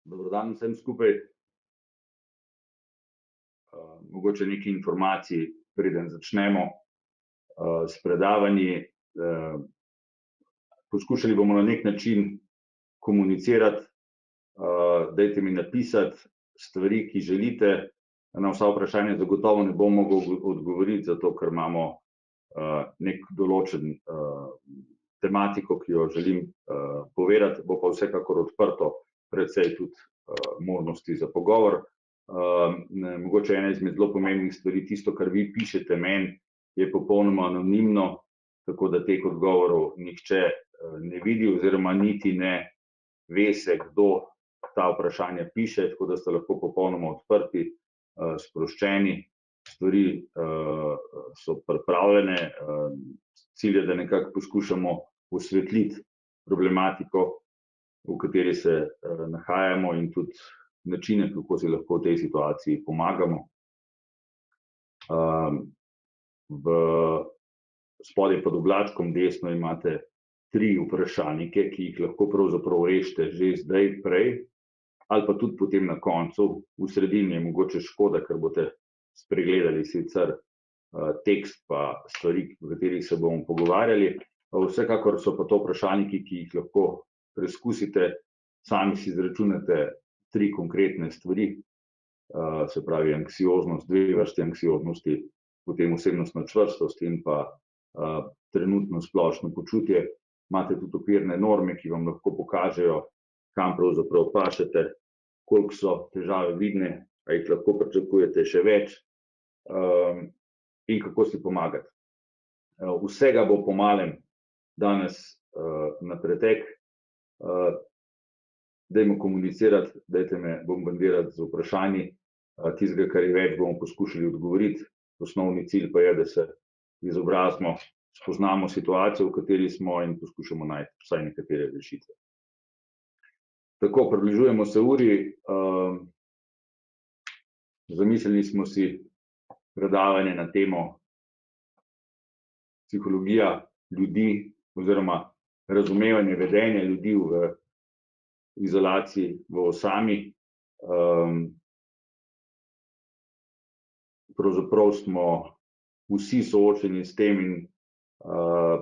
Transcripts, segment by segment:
Dober dan vsem skupaj. Mogoče nekaj informacij, preden začnemo s predavanji. Poskušali bomo na nek način komunicirati. Dajte mi napisati stvari, ki želite. Na vsa vprašanja zagotovo ne bom mogel odgovoriti, zato ker imamo nek določen tematiko, ki jo želim povedati, bo pa vsekakor odprto precej tudi možnosti za pogovor. Mogoče ena izmed zelo pomembnih stvari, tisto, kar vi pišete meni, je popolnoma anonimno, tako da teh odgovorov nihče ne vidi oziroma niti ne ve se, kdo ta vprašanja piše, tako da ste lahko popolnoma odprti, sproščeni, stvari so pripravljene. Cilj je, da nekako poskušamo osvetliti problematiko, v kateri se nahajamo, in tudi načine, kako si lahko v tej situaciji pomagamo. Spodaj pod oblačkom desno imate 3 vprašalnike, ki jih lahko pravzaprav rešite že zdaj, prej, ali pa tudi potem na koncu. V sredini je mogoče škoda, ker boste spregledali sicer tekst pa stvari, o katerih se bomo pogovarjali. Vsekakor so pa to vprašalniki, ki jih lahko preizkusite, sami si izračunate 3 konkretne stvari, se pravi anksioznost, 2 vrste anksioznosti, potem osebnostna čvrstost in pa trenutno splošno počutje. Imate tudi okvirne norme, ki vam lahko pokažejo, kam pravzaprav pašete, koliko so težave vidne, a jih lahko pričakujete še več, in kako si pomagati. Vsega bo po malem danes na pretek. Dajmo komunicirati, dajte me bombardirati z vprašanji, tistega, kar je več, bomo poskušali odgovoriti. Osnovni cilj pa je, da se izobrazimo, spoznamo situacijo, v kateri smo, in poskušamo najti vsaj nekatere rešitve. Tako, približujemo se uri. Zamislili smo si predavanje na temo psihologija ljudi oziroma razumevanje vedenja ljudi v izolaciji, v osami. Pravzaprav smo vsi soočeni s tem in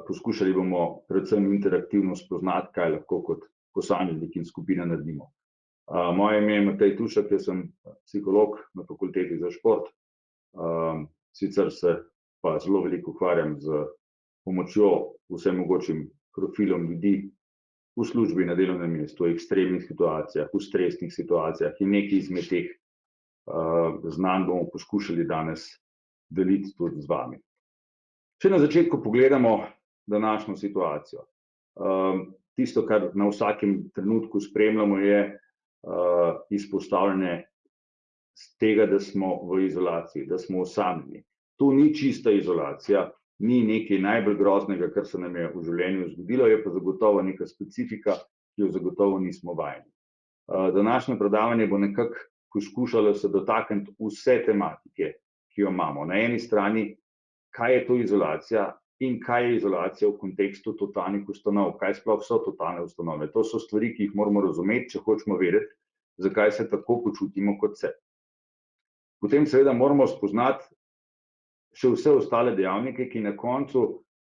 poskušali bomo predvsem interaktivno spoznati, kaj lahko kot posameznik in skupina naredimo. Moje ime je Matej Tušek, jaz sem psiholog na Fakulteti za šport. Sicer se pa zelo veliko ukvarjam z pomočjo vsem mogočim profilom ljudi v službi, na delovnem mestu, v ekstremnih situacijah, v stresnih situacijah, in nekaj izmed teh znanj bomo poskušali danes deliti tudi z vami. Če na začetku pogledamo današnjo situacijo. Tisto, kar na vsakem trenutku spremljamo, je izpostavljanje tega, da smo v izolaciji, da smo osamljeni. To ni čista izolacija, ni nekaj najbolj groznega, kar se nam je v življenju zgodilo, je pa zagotovo neka specifika, ki jo zagotovo nismo vajeni. Današnje predavanje bo nekako poskušalo se dotakniti vse tematike, ki jo imamo. Na eni strani, kaj je to izolacija in kaj je izolacija v kontekstu totalnih ustanov, kaj sploh so totalne ustanove. To so stvari, ki jih moramo razumeti, če hočemo vedeti, zakaj se tako počutimo, kot se. Potem seveda moramo spoznati še vse ostale dejavnike, ki na koncu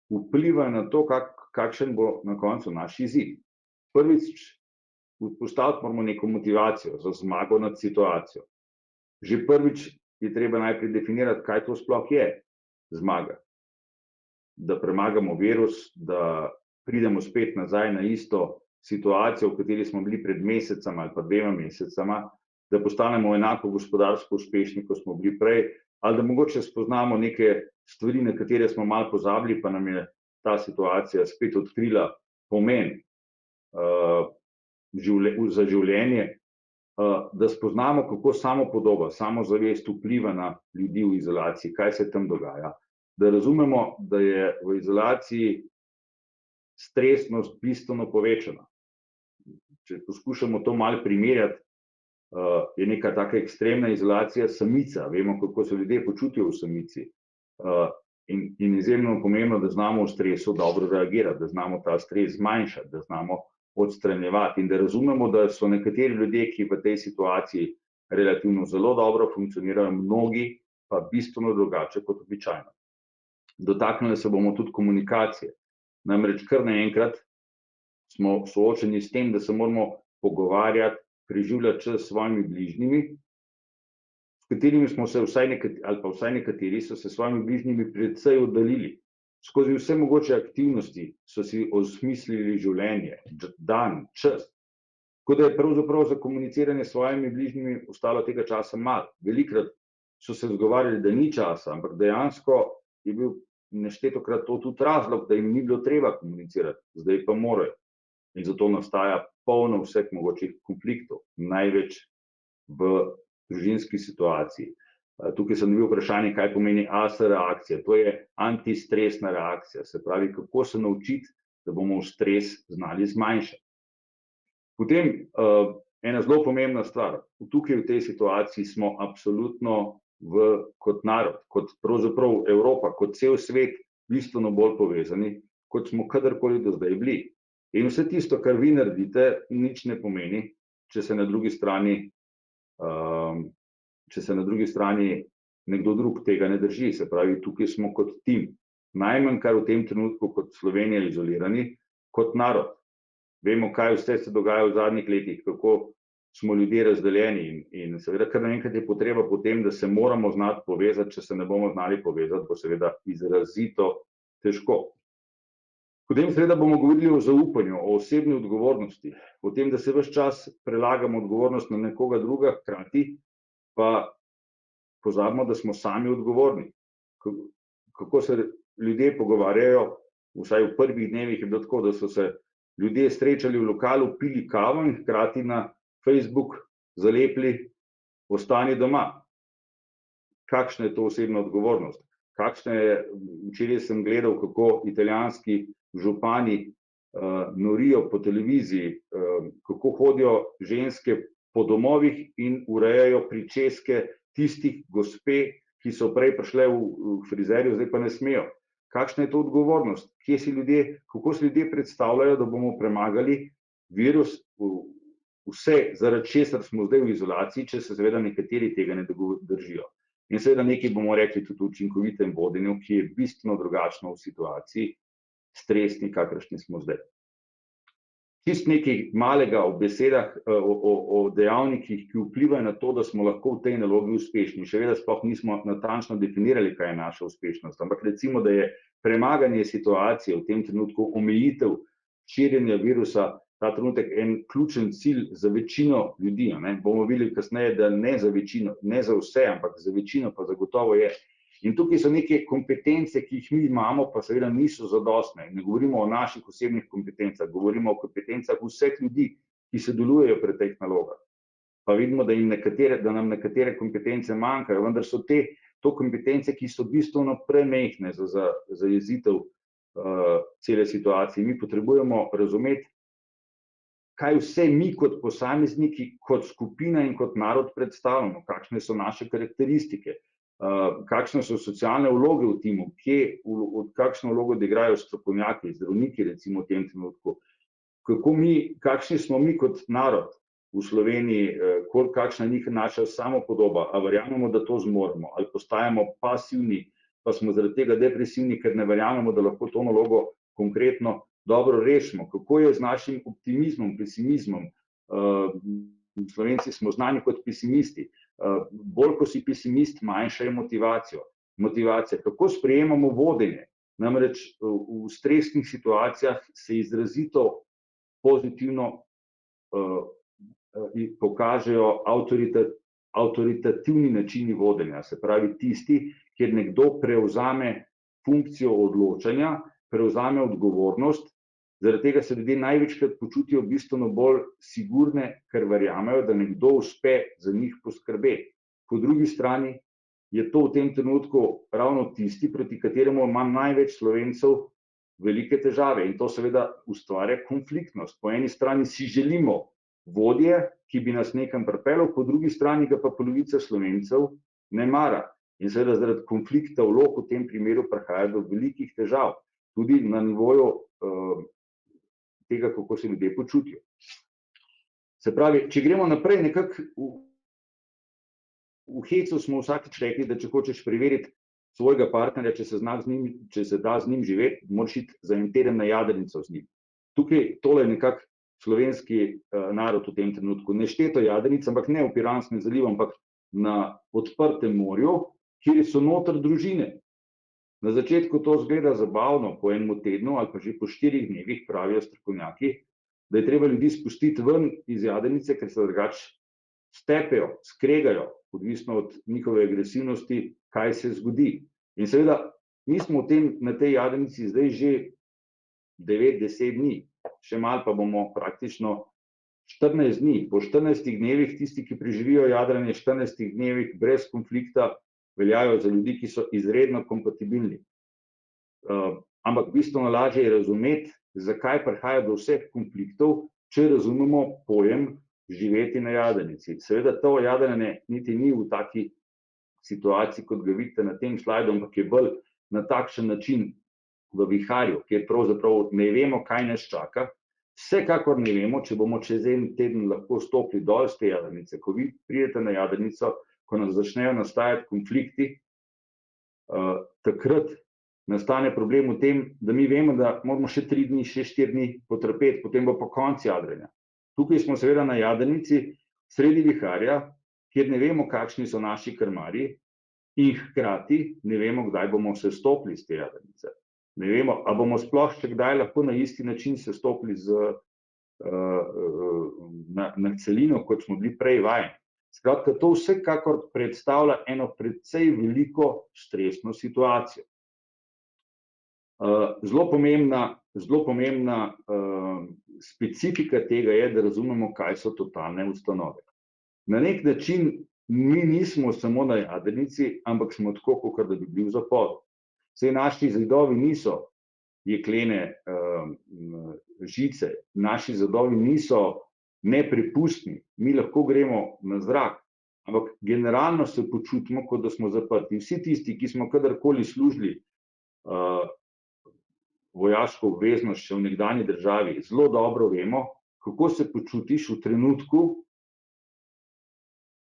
vplivajo na to, kakšen bo na koncu naš izid. Prvič, postaviti moramo neko motivacijo za zmago nad situacijo. Že prvič je treba najprej definirati, kaj to sploh je zmaga. Da premagamo virus, da pridemo spet nazaj na isto situacijo, v kateri smo bili pred mesecem ali pa 2 mesecama, da postanemo enako gospodarsko uspešni, kot smo bili prej, ali da mogoče spoznamo neke stvari, na katere smo malo pozabili, pa nam je ta situacija spet odkrila pomen za življenje, da spoznamo, kako samopodoba, samozavest vpliva na ljudi v izolaciji, kaj se tam dogaja. Da razumemo, da je v izolaciji stresnost bistveno povečana. Če poskušamo to malo primerjati, je neka taka ekstremna izolacija samica. Vemo, kako se ljudje počutijo v samici. In izjemno pomembno, da znamo v stresu dobro reagirati, da znamo ta stres zmanjšati, da znamo odstranjevati in da razumemo, da so nekateri ljudje, ki v tej situaciji relativno zelo dobro funkcionirajo, mnogi pa bistveno drugače kot običajno. Dotaknili se bomo tudi komunikacije. Namreč kar naenkrat smo soočeni s tem, da se moramo pogovarjati, preživljati čas s svojimi bližnjimi, s katerimi smo se vsaj nekateri so se s svojimi bližnjimi precej oddaljili. Skozi vse mogoče aktivnosti so si osmislili življenje, dan, čas. Tako da je pravzaprav za komuniciranje s svojimi bližnjimi ostalo tega časa malo. Velikokrat so se izgovarjali, da ni časa, ampak dejansko je bil neštetokrat to tudi razlog, da jim ni bilo treba komunicirati, zdaj pa morajo. In zato nastaja polno vseh mogočih konfliktov, največ v družinski situaciji. Tukaj sem dobil vprašanje, kaj pomeni AS reakcija. To je antistresna reakcija, se pravi, kako se naučiti, da bomo stres znali zmanjšati. Potem ena zelo pomembna stvar, tukaj v tej situaciji smo absolutno kot narod, kot pravzaprav Evropa, kot cel svet bistveno bolj povezani, kot smo kadarkoli do zdaj bili. In vse tisto, kar vi naredite, nič ne pomeni, če se na drugi strani nekdo drug tega ne drži. Se pravi, tukaj smo kot tim. Najmanj, kar v tem trenutku kot Slovenija izolirani, kot narod. Vemo, kaj vse se dogaja v zadnjih letih, kako smo ljudje razdeljeni in seveda kar naenkrat je potreba po tem, da se moramo znati povezati, če se ne bomo znali povezati, bo seveda izrazito težko. Potem seveda bomo govorili o zaupanju, o osebni odgovornosti, o tem, da se ves čas prelagamo odgovornost na nekoga druga, hkrati pa pozabimo, da smo sami odgovorni. Kako se ljudje pogovarjajo, vsaj v prvih dnevih je bilo tako, da so se ljudje srečali v lokalu, pili kavo in hkrati na Facebook zalepili ostani doma. Kakšna je to osebna odgovornost? Včeraj sem gledal, kako italijanski župani norijo po televiziji, kako hodijo ženske po domovih in urejajo pričeske tistih gospe, ki so prej prišle v frizerju, zdaj pa ne smejo. Kakšna je to odgovornost? Kako si ljudje predstavljajo, da bomo premagali virus, vse, zaradi česar smo zdaj v izolaciji, če se seveda nekateri tega ne držijo. In seveda nekaj bomo rekli tudi o učinkovitem vodenju, ki je bistveno drugačno v situaciji stresni, kakršni smo zdaj. Čist nekaj malega o besedah, o dejavnikih, ki vplivajo na to, da smo lahko v tej nalogi uspešni. Še vedno sploh nismo natančno definirali, kaj je naša uspešnost, ampak recimo, da je premaganje situacije v tem trenutku, omejitev širjenja virusa, ta trenutek en ključen cilj za večino ljudi. Bomo videli kasneje, da ne za večino, ne za vse, ampak za večino pa zagotovo je. In tukaj so neke kompetence, ki jih mi imamo, pa seveda niso zadostne. Ne govorimo o naših osebnih kompetencah, govorimo o kompetencah vseh ljudi, ki sodelujejo pri teh nalogah. Pa vidimo, da nam nekatere kompetence manjkajo, vendar so to kompetence, ki so bistveno premehne za zajezitev cele situacije. Mi potrebujemo razumeti, kaj vse mi kot posamezniki, kot skupina in kot narod predstavljamo, kakšne so naše karakteristike, kakšne so socialne vloge v timu, kakšno vlogo odigrajo strokovnjaki, zdravniki recimo v tem trenutku, kakšni smo mi kot narod v Sloveniji, kakšna je naša samopodoba, a verjamemo, da to zmoremo, ali postajamo pasivni, pa smo zaradi tega depresivni, ker ne verjamemo, da lahko to nalogo konkretno dobro rešimo. Kako je z našim optimizmom, pesimizmom? Slovenci smo znani kot pesimisti. Bolj, ko si pesimist, manjša je motivacija. Kako sprejemamo vodenje? Namreč v stresnih situacijah se izrazito pozitivno pokažejo avtoritativni načini vodenja, se pravi tisti, kjer nekdo prevzame funkcijo odločanja, prevzame odgovornost. Zaradi tega se ljudje največkrat počutijo bistveno bolj sigurne, ker verjamejo, da nekdo uspe za njih poskrbeti. Po drugi strani je to v tem trenutku ravno tisti, proti kateremu ima največ Slovencev velike težave in to seveda ustvarja konfliktnost. Po eni strani si želimo vodje, ki bi nas nekam pripeljal, po drugi strani ga pa polovica Slovencev ne mara. In seveda zaradi konflikta vlog v tem primeru prihaja do velikih težav. Tudi na nivoju tega, kako se ljudje počutijo. Se pravi, če gremo naprej, nekako v hecu smo vsakič rekli, da če hočeš preveriti svojega partnerja, če se da z njim živeti, moraš iti za en teden na jadrnico z njim. Tukaj tole je nekako slovenski narod v tem trenutku. Nešteto jadrnic, ampak ne v Piranskem zalivu, ampak na odprtem morju, kjer so noter družine. Na začetku to zgleda zabavno, po enem tednu ali pa že po 4 dnevih, pravijo strokovnjaki, da je treba ljudi spustiti ven iz jadrnice, ker se drugače stepejo, skregajo, odvisno od njihove agresivnosti, kaj se zgodi. In seveda, mi smo na tej jadrnici zdaj že 9-10 dni, še malo pa bomo praktično 14 dni. Po 14 dnevih tisti, ki preživijo jadranje 14 dnevih brez konflikta, veljajo za ljudi, ki so izredno kompatibilni. Ampak bistveno lažje je razumeti, zakaj prihaja do vseh konfliktov, če razumemo pojem živeti na jadrnici. Seveda to jadranje niti ni v taki situaciji, kot ga vidite na tem slajdu, ampak je bolj na takšen način v viharju, kjer pravzaprav ne vemo, kaj nas čaka. Vsekakor ne vemo, če bomo čez en teden lahko stopili dol z te jadrnice. Ko vi pridete na jadrnico, ko nas začnejo nastajati konflikti, takrat nastane problem v tem, da mi vemo, da moramo še 3 dni, še 4 dni potrpeti, potem bo pa konec jadranja. Tukaj smo seveda na jadrnici sredi viharja, kjer ne vemo, kakšni so naši krmarji in hkrati ne vemo, kdaj bomo se stopili z te jadrnice. Ne vemo, a bomo sploh še kdaj lahko na isti način se stopili na celino, kot smo bili prej vajeni. Skratka, to vsekakor predstavlja eno precej veliko stresno situacijo. Zelo pomembna specifika tega je, da razumemo, kaj so totalne ustanove. Na nek način mi nismo samo na jadrnici, ampak smo tako, kot da bi bili v zaporu. Saj naši zidovi niso jeklene žice, naši zidovi niso neprepustni, mi lahko gremo na zrak, ampak generalno se počutimo, kot da smo zaprti. Vsi tisti, ki smo kadarkoli služili vojaško obveznost še v nekdanji državi, zelo dobro vemo, kako se počutiš v trenutku,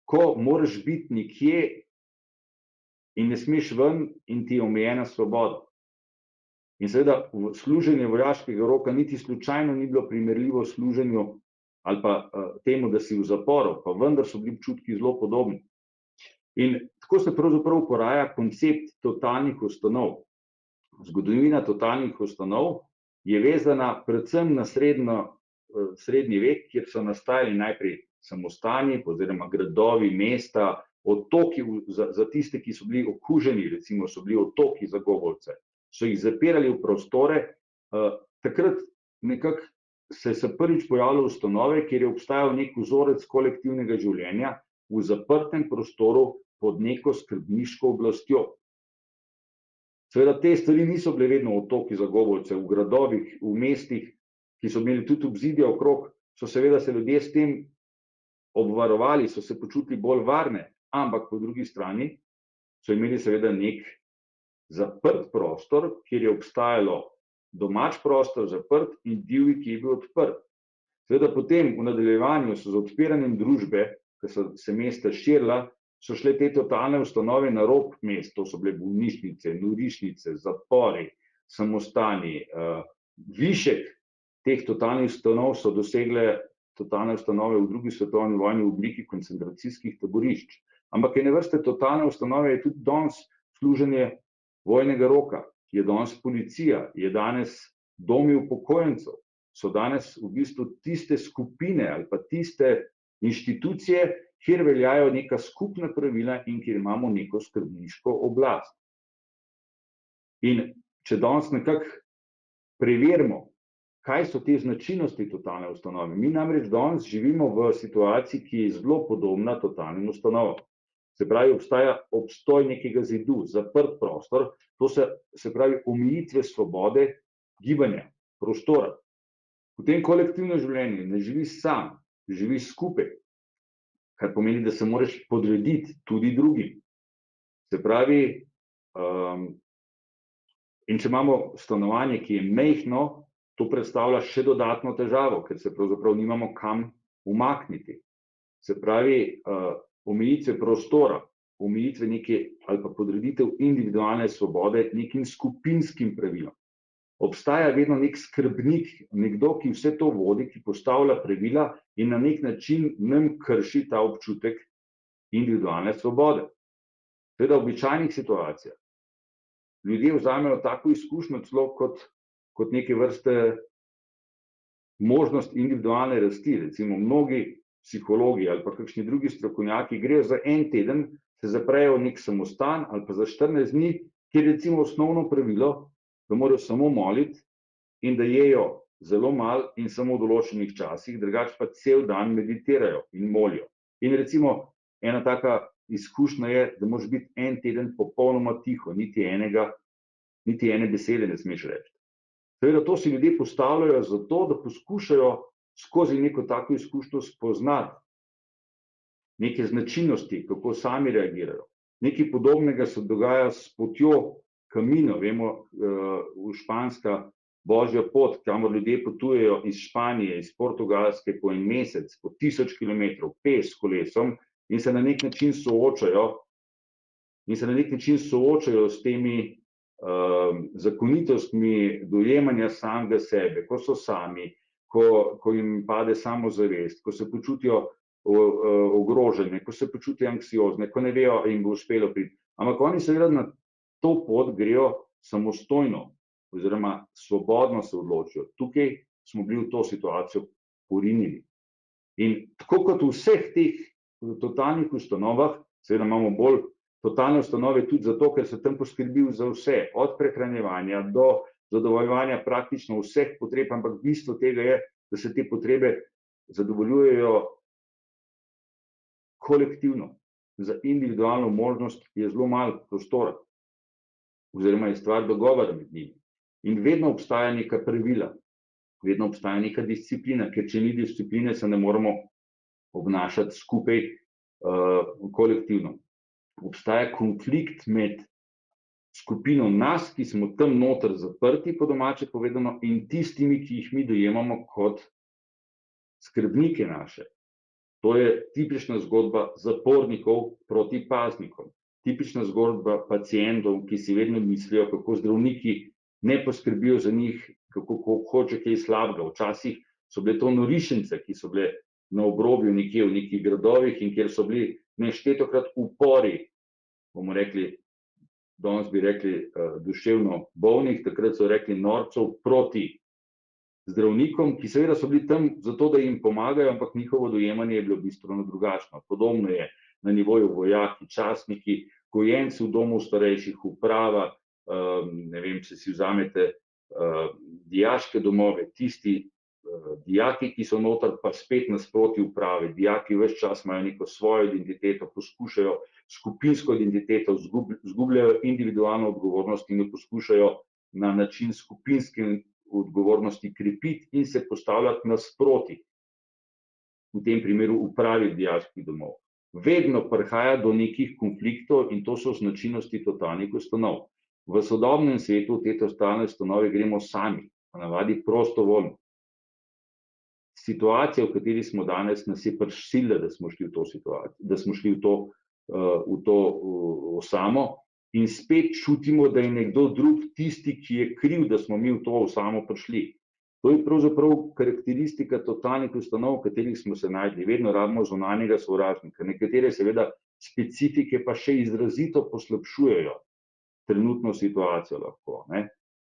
ko moraš biti nekje in ne smeš ven in ti je omejena svoboda. In seveda služenje vojaškega roka niti slučajno ni bilo primerljivo služenju ali pa temu, da si v zaporu, pa vendar so bili občutki zelo podobni. In tako se pravzaprav poraja koncept totalnih ustanov. Zgodovina totalnih ustanov je vezana predvsem na srednji vek, kjer so nastajali najprej samostani, oziroma gradovi, mesta, otoki za tiste, ki so bili okuženi, recimo so bili otoki za govorce, so jih zapirali v prostore. Takrat nekako se prvič pojavile ustanove, kjer je obstajal nek vzorec kolektivnega življenja v zaprtem prostoru pod neko skrbniško oblastjo. Seveda te stvari niso bile vedno otoki za govorce, v gradovih, v mestih, ki so imeli tudi obzidje okrog, so seveda se ljudje s tem obvarovali, so se počutili bolj varne, ampak po drugi strani so imeli seveda nek zaprt prostor, kjer je obstajalo domač prostor zaprt in divji, ki je bil odprt. Seveda potem v nadaljevanju so z odpiranjem družbe, ko so se mesta širila, so šle te totalne ustanove na rob mest, to so bile bolnišnice, norišnice, zapori, samostani. Višek teh totalnih ustanov so dosegle totalne ustanove v drugi svetovni vojni v obliki koncentracijskih taborišč. Ampak ene vrste totalne ustanove je tudi danes služenje vojnega roka, je danes policija, je danes domi upokojencev, so danes v bistvu tiste skupine ali pa tiste inštitucije, kjer veljajo neka skupna pravila in kjer imamo neko skrbniško oblast. In če danes nekako preverimo, kaj so te značilnosti totalne ustanove, mi namreč danes živimo v situaciji, ki je zelo podobna totalnim ustanovam. Se pravi, obstaja obstoj nekega zidu, zaprt prostor, to se pravi omejitve svobode gibanja, prostora. Potem kolektivno življenje, ne živiš sam, živiš skupaj, kar pomeni, da se moraš podrediti tudi drugim. Se pravi, in če imamo stanovanje, ki je majhno, to predstavlja še dodatno težavo, ker se pravzaprav nimamo kam umakniti. Se pravi, omejitve prostora, omejitve neke ali pa podreditev individualne svobode nekim skupinskim pravilom. Obstaja vedno nek skrbnik, nekdo, ki vse to vodi, ki postavlja pravila in na nek način nam krši ta občutek individualne svobode. Seveda v običajnih situacijah ljudje vzamejo tako izkušnjo celo kot neke vrste možnost individualne rasti. Recimo mnogi psihologi ali pa kakšni drugi strokovnjaki grejo za en teden, se zaprejo v nek samostan ali pa za 14 dni, kjer recimo osnovno pravilo, da morajo samo moliti in da jejo zelo malo in samo v določenih časih, drugače pa cel dan meditirajo in molijo. In recimo ena taka izkušnja je, da moraš biti en teden popolnoma tiho, niti ene besede ne smeš reči. Seveda to si ljudje postavljajo zato, da poskušajo skozi neko tako izkušnjo spoznati neke značilnosti, kako sami reagirajo. Nekaj podobnega se dogaja s potjo Camino, vemo, v španska božja pot, kamor ljudje potujejo iz Španije, iz Portugalske po en mesec, po 1000 kilometrov, peš s kolesom in se na nek način soočajo s temi zakonitostmi dojemanja samega sebe, ko so sami, ko jim pade samozavest, ko se počutijo ogrožene, ko se počutijo anksiozne, ko ne vejo, jim bo uspelo priti. Ampak oni seveda na to pot grejo samostojno oziroma svobodno se odločijo. Tukaj smo bili v to situacijo porinjeni. In tako kot v vseh teh totalnih ustanovah, seveda imamo bolj totalne ustanove tudi zato, ker se tam poskrbi za vse, od prehranjevanja do zadovoljevanja praktično vseh potreb, ampak bistvo tega je, da se te potrebe zadovoljujejo kolektivno. Za individualno možnost je zelo malo prostora, oziroma je stvar dogovora med njimi. In vedno obstaja neka pravila, vedno obstaja neka disciplina, ker če ni discipline, se ne moremo obnašati skupaj kolektivno. Obstaja konflikt med skupino nas, ki smo tam noter zaprti, po domače povedano, in tistimi, ki jih mi dojemamo kot skrbnike naše. To je tipična zgodba zapornikov proti paznikom. Tipična zgodba pacientov, ki si vedno mislijo, kako zdravniki ne poskrbijo za njih, kako hoče kaj slabega. Včasih so bile to norišnice, ki so bile na obrobju nekje v nekih gradovih in kjer so bili neštetokrat upori, bomo rekli, danes bi rekli duševno bolnih, takrat so rekli norcev proti zdravnikom, ki seveda so bili tam zato, da jim pomagajo, ampak njihovo dojemanje je bilo bistveno drugačno. Podobno je na nivoju vojaki, častniki, gojenci v domu starejših, uprava, ne vem, če si vzamete dijaške domove, tisti dijaki, ki so noter, pa spet nasproti uprave. Dijaki ves čas imajo neko svojo identiteto, poskušajo skupinsko identiteto, zgubljajo individualno odgovornost in jo poskušajo na način skupinske odgovornosti krepiti in se postavljati nasproti, v tem primeru upravi dijaških domov. Vedno prihaja do nekih konfliktov in to so značilnosti totalnih ustanov. V sodobnem svetu v te totalne ustanove gremo sami, ponavadi prostovoljno. Situacija, v kateri smo danes, nas je prisilila, da smo šli v to situacijo, da smo šli v to osamo in spet čutimo, da je nekdo drug tisti, ki je kriv, da smo mi v to osamo prišli. To je pravzaprav karakteristika totalnih ustanov, v katerih smo se našli. Vedno rabimo zunanjega sovražnika. Nekatere seveda specifike pa še izrazito poslabšujejo trenutno situacijo lahko.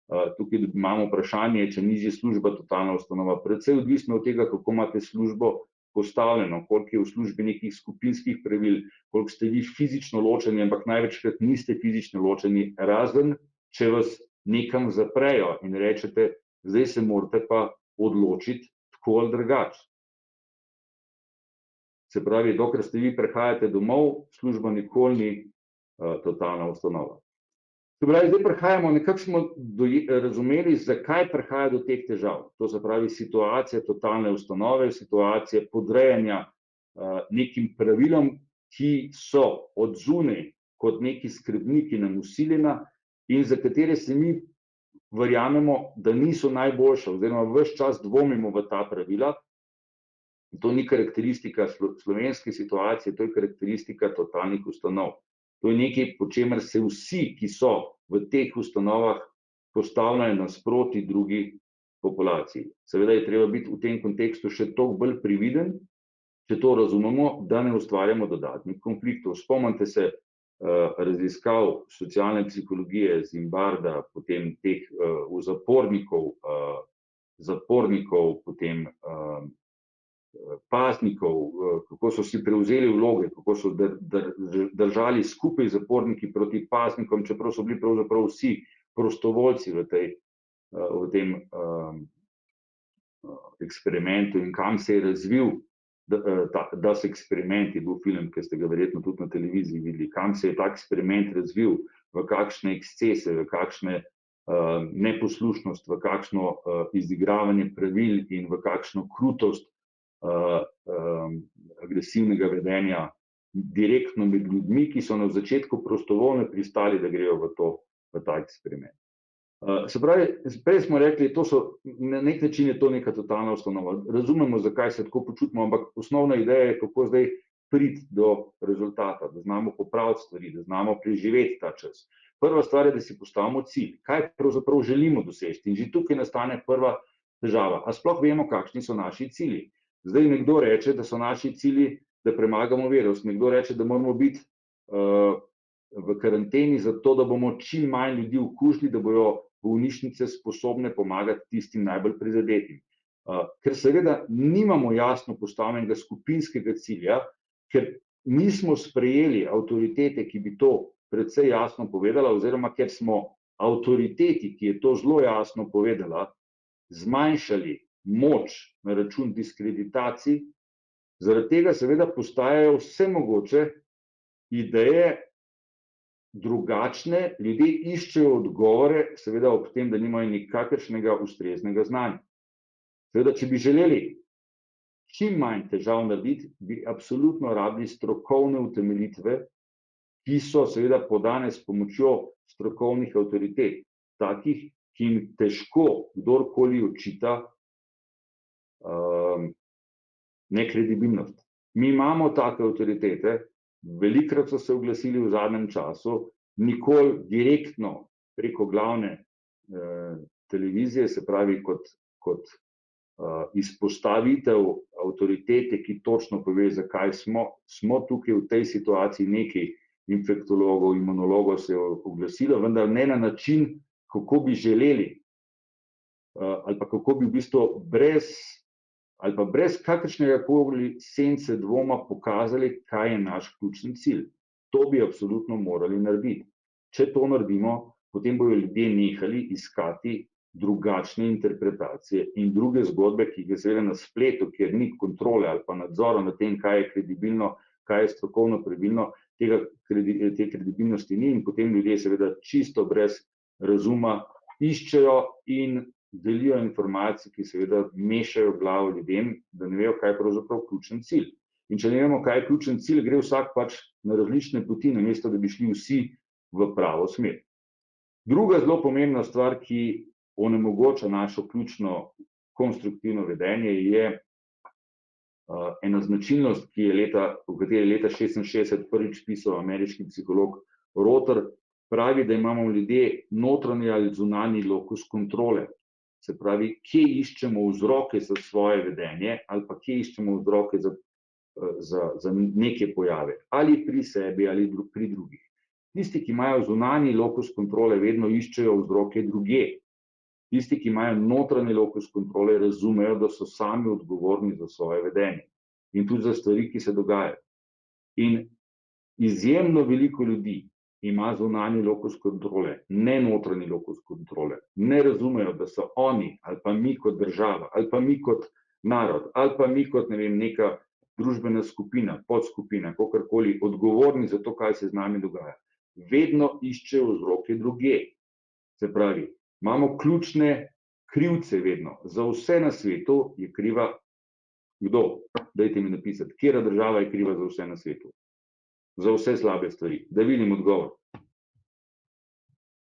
Tukaj imamo vprašanje, če nižja služba totalna ustanova. Predvsej odvisno od tega, kako imate službo postavljeno, koliko je v službi nekih skupinskih pravil, koliko ste vi fizično ločeni, ampak največkrat niste fizično ločeni, razen če vas nekam zaprejo in rečete, zdaj se morate pa odločiti tako ali drugače. Se pravi, dokler ste vi prihajate domov, služba nikoli ni totalna ustanova. Se pravi, zdaj prihajamo, nekako smo razumeli, zakaj prihaja do teh težav. To se pravi, situacija totalne ustanove, situacija podrejanja nekim pravilom, ki so od zunaj kot neki skrbniki nam vsiljena in za katere se mi verjamemo, da niso najboljša, oziroma ves čas dvomimo v ta pravila. To ni karakteristika slovenske situacije, to je karakteristika totalnih ustanov. To je nekaj, po čemer se vsi, ki so v teh ustanovah, postavljajo nasproti drugi populaciji. Seveda je treba biti v tem kontekstu še toliko bolj previden, če to razumemo, da ne ustvarjamo dodatnih konfliktov. Spomnite se raziskav socialne psihologije Zimbarda, potem teh zapornikov, potem paznikov, kako so si prevzeli vloge, kako so držali skupaj zaporniki proti paznikom, čeprav so bili pravzaprav vsi prostovoljci v tem eksperimentu in kam se je razvil Das Experiment, je bil film, ki ste ga verjetno tudi na televiziji videli, kam se je ta eksperiment razvil, v kakšne ekscese, v kakšne neposlušnost, v kakšno izigravanje pravil in v kakšno krutost agresivnega vedenja direktno med ljudmi, ki so na začetku prostovoljno pristali, da grejo v ta eksperiment. Se pravi, prej smo rekli, na nek način je to neka totalna ustanova. Razumemo, zakaj se tako počutimo, ampak osnovna ideja je, kako zdaj priti do rezultata, da znamo popraviti stvari, da znamo preživeti ta čas. Prva stvar je, da si postavimo cilj, kaj pravzaprav želimo doseči. In že tukaj nastane prva težava. A sploh vemo, kakšni so naši cilji? Zdaj nekdo reče, da so naši cilji, da premagamo virus. Nekdo reče, da moramo biti v karanteni zato, da bomo čim manj ljudi okužili, da bojo bolnišnice sposobne pomagati tistim najbolj prizadetim. Ker seveda nimamo jasno postavljenega skupinskega cilja, ker nismo sprejeli avtoritete, ki bi to precej jasno povedala, oziroma ker smo avtoriteti, ki je to zelo jasno povedala, zmanjšali moč na račun diskreditacij, zaradi tega seveda postajajo vse mogoče ideje drugačne, ljudje iščejo odgovore, seveda ob tem, da nimajo nikakršnega ustreznega znanja. Seveda, če bi želeli čim manj težav narediti, bi absolutno rabili strokovne utemeljitve, ki so seveda podane s pomočjo strokovnih avtoritet, takih, ki jim težko kdorkoli očita nekredibilnost. Mi imamo take avtoritete, velikokrat so se oglasili v zadnjem času, nikoli direktno preko glavne televizije, se pravi kot izpostavitev avtoritete, ki točno pove, zakaj smo tukaj v tej situaciji. Nekaj infektologov, imunologov se je oglasilo, vendar ne na način, kako bi želeli, ali pa kako bi v bistvu brez kakršnega koli sence dvoma pokazali, kaj je naš ključni cilj. To bi absolutno morali narediti. Če to naredimo, potem bodo ljudje nehali iskati drugačne interpretacije in druge zgodbe, ki jih je seveda na spletu, kjer ni kontrole ali pa nadzora nad tem, kaj je kredibilno, kaj je strokovno pravilno, te kredibilnosti ni in potem ljudje seveda čisto brez razuma iščejo in delijo informacije, ki seveda mešajo glavo ljudem, da ne vejo, kaj je pravzaprav ključen cilj. In če ne vemo, kaj je ključen cilj, gre vsak pač na različne poti, namesto da bi šli vsi v pravo smer. Druga zelo pomembna stvar, ki onemogoča našo ključno konstruktivno vedenje, je ena značilnost, o kateri je leta 1966 prvič pisal ameriški psiholog Rotter, pravi, da imamo ljudje notranji ali zunanji lokus kontrole. Se pravi, kje iščemo vzroke za svoje vedenje ali pa kje iščemo vzroke za neke pojave, ali pri sebi ali pri drugih. Tisti, ki imajo zunanji lokus kontrole, vedno iščejo vzroke drugje. Tisti, ki imajo notranji lokus kontrole, razumejo, da so sami odgovorni za svoje vedenje in tudi za stvari, ki se dogajajo. In izjemno veliko ljudi ima zunanji lokus kontrole, ne notranji lokus kontrole. Ne razumejo, da so oni, ali pa mi kot država, ali pa mi kot narod, ali pa mi kot, ne vem, neka družbena skupina, podskupina, kakorkoli, odgovorni za to, kaj se z nami dogaja. Vedno iščejo vzroke drugje. Se pravi, imamo ključne krivce vedno. Za vse na svetu je kriva kdo? Dajte mi napisati, katera država je kriva za vse na svetu. Za vse slabe stvari. Da vidim odgovor.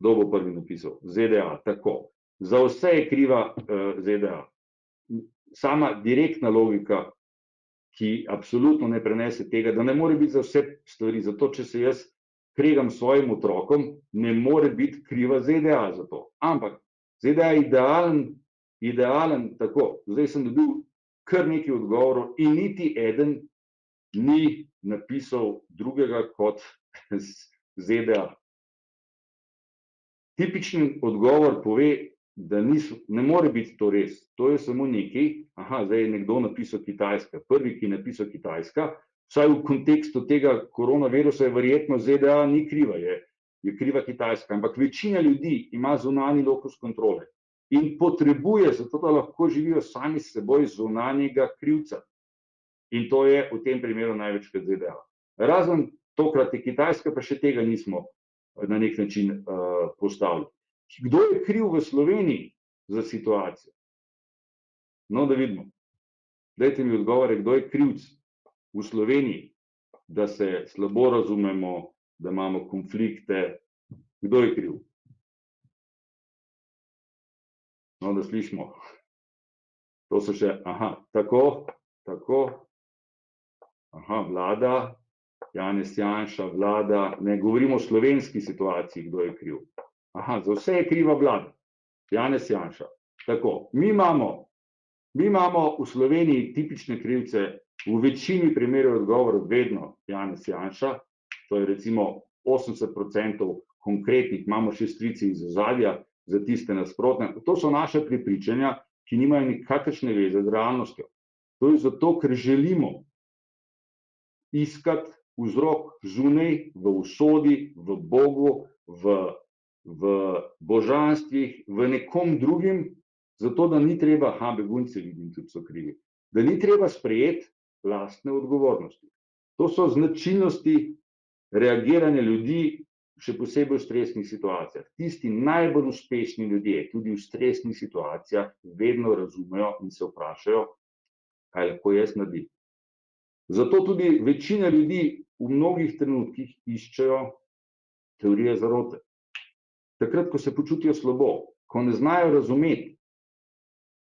Kdo bo prvi napisal? ZDA, tako. Za vse je kriva ZDA. Sama direktna logika, ki absolutno ne prenese tega, da ne more biti za vse stvari. Zato, če se jaz kregam s svojim otrokom, ne more biti kriva ZDA za to. Ampak ZDA je idealen tako. Zdaj sem dobil kar nekaj odgovorov in niti eden ni napisal drugega kot ZDA. Tipičen odgovor pove, da ne more biti to res. To je samo nekaj, zdaj je nekdo napisal Kitajska. Prvi, ki je napisal Kitajska, vsaj v kontekstu tega koronavirusa je verjetno ZDA ni kriva, je kriva Kitajska. Ampak večina ljudi ima zunanji lokus kontrole in potrebuje, zato da lahko živijo sami s seboj, zunanjega krivca. In to je v tem primeru največkrat ZDA. Razen tokrat je Kitajska, pa še tega nismo na nek način postavili. Kdo je kriv v Sloveniji za situacijo? No, da vidimo. Dajte mi odgovore, kdo je krivc v Sloveniji, da se slabo razumemo, da imamo konflikte. Kdo je kriv? No, da slišimo. To so še, tako, vlada, Janez Janša, vlada, ne govorimo o slovenski situaciji, kdo je kriv. Za vse je kriva vlada, Janez Janša. Tako, mi imamo v Sloveniji tipične krivce, v večini primerov odgovor vedno Janez Janša, to je recimo 80% konkretnih, imamo še strice iz ozadja, za tiste nasprotne. To so naše prepričanja, ki nimajo nikakršne veze z realnostjo. To je zato, ker želimo iskati vzrok zunaj, v usodi, v Bogu, v božanstvih, v nekom drugim, zato da ni treba, begunci vidim, tudi so krivi, da ni treba sprejeti lastne odgovornosti. To so značilnosti reagiranja ljudi, še posebej v stresnih situacijah. Tisti najbolj uspešni ljudje, tudi v stresnih situacijah, vedno razumejo in se vprašajo, kaj lahko jaz naredim. Zato tudi večina ljudi v mnogih trenutkih iščejo teorije zarote. Takrat, ko se počutijo slabo, ko ne znajo razumeti,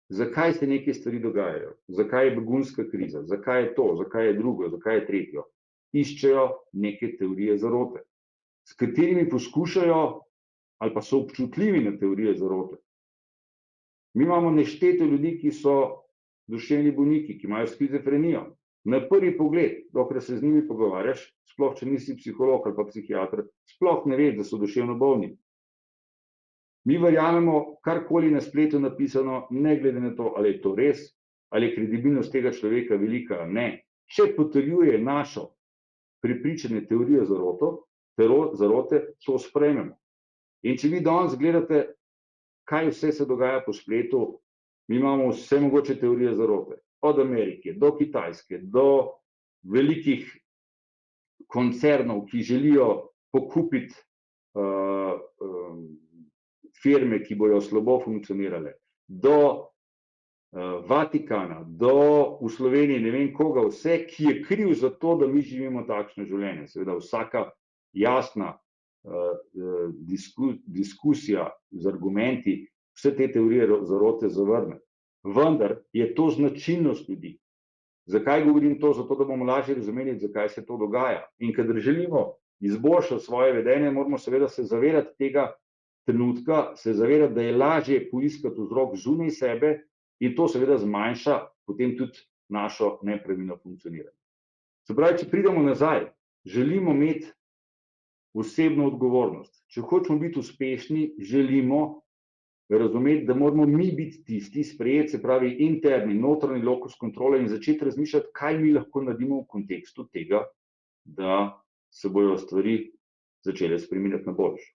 zakaj se neke stvari dogajajo, zakaj je begunska kriza, zakaj je to, zakaj je drugo, zakaj je tretjo, iščejo neke teorije zarote, s katerimi poskušajo ali pa so občutljivi na teorije zarote. Mi imamo nešteto ljudi, ki so duševni bolniki, ki imajo shizofrenijo. Na prvi pogled, dokler se z njimi pogovarjaš, sploh če nisi psiholog ali pa psihiater, sploh ne veš, da so duševno bolni. Mi verjamemo karkoli na spletu napisano, ne glede na to, ali je to res, ali je kredibilnost tega človeka velika, ne. Če potrjuje našo prepričanje teorijo zarote, to sprejmemo. In če vi danes gledate, kaj vse se dogaja po spletu, mi imamo vse mogoče teorije zarote. Od Amerike do Kitajske, do velikih koncernov, ki želijo pokupiti firme, ki bojo slabo funkcionirale, do Vatikana, do v Sloveniji ne vem koga, vse, ki je kriv za to, da mi živimo takšno življenje. Seveda vsaka jasna diskusija z argumenti vse te teorije zarote zavrne. Vendar je to značilnost ljudi. Zakaj govorim to? Zato, da bomo lažje razumeli, zakaj se to dogaja. In kadar želimo izboljšati svoje vedenje, moramo seveda se zavedati tega trenutka, se zavedati, da je lažje poiskati vzrok zunaj sebe in to seveda zmanjša potem tudi našo nepravilno funkcioniranje. Se pravi, če pridemo nazaj, želimo imeti osebno odgovornost. Če hočemo biti uspešni, želimo razumeti, da moramo mi biti tisti, sprejeti, se pravi interni, notranji lokus kontrole in začeti razmišljati, kaj mi lahko naredimo v kontekstu tega, da se bojo stvari začele spreminjati na boljše.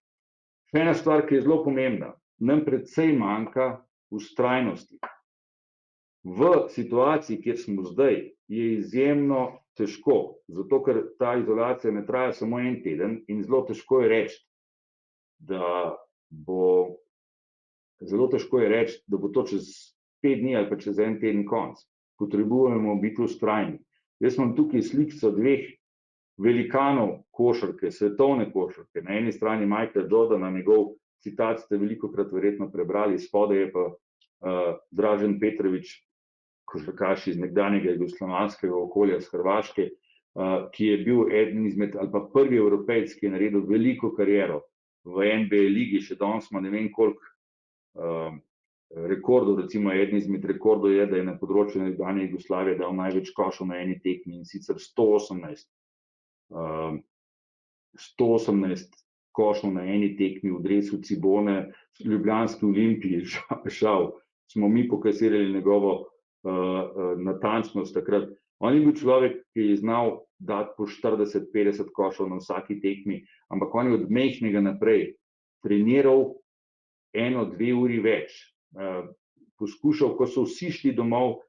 Še ena stvar, ki je zelo pomembna, nam predvsej manjka vztrajnosti. V situaciji, kjer smo zdaj, je izjemno težko, zato ker ta izolacija ne traja samo en teden in zelo težko je reči, da bo to čez 5 dni ali pa čez en teden konc. Potrebujemo biti vztrajni. Jaz imam tukaj slikico 2 velikanov košarke, svetovne košarke. Na eni strani Michael Jordan, njegov citat ste velikokrat verjetno prebrali, spodaj je pa Dražen Petrović, košarkaš iz nekdanjega jugoslovanskega okolja z Hrvaške, ki je bil eden izmed, ali pa prvi Evropejec, ki je naredil veliko kariero v NBA ligi, še danes ima ne vem koliko rekordov, recimo eden izmed rekordov je, da je na področju nekdanje Jugoslavije dal največ košov na eni tekmi, in sicer 118 košov na eni tekmi v dresu Cibone, ljubljanski Olimpiji, žal smo mi pokasirali njegovo natančnost takrat. On je bil človek, ki je znal dati po 40-50 košov na vsaki tekmi, ampak on je od majhnega naprej treniral 1-2 uri več. Poskušal, ko so vsi šli domov,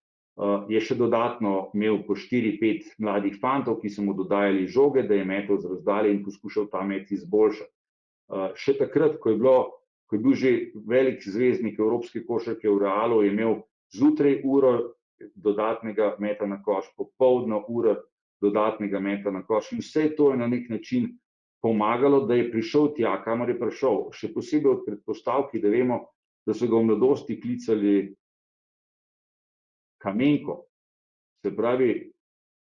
je še dodatno imel po 4-5 mladih fantov, ki so mu dodajali žoge, da je metal z razdalje in poskušal ta met izboljšati. Še takrat, ko je bil že velik zvezdnik evropske košarke v Realu, je imel zjutraj uro dodatnega meta na koš, popoldne uro dodatnega meta na koš, in vse to je na nek način pomagalo, da je prišel tja, kamor je prišel. Še posebej od predpostavki, da vemo, da so ga v mladosti klicali Kamenko. Se pravi,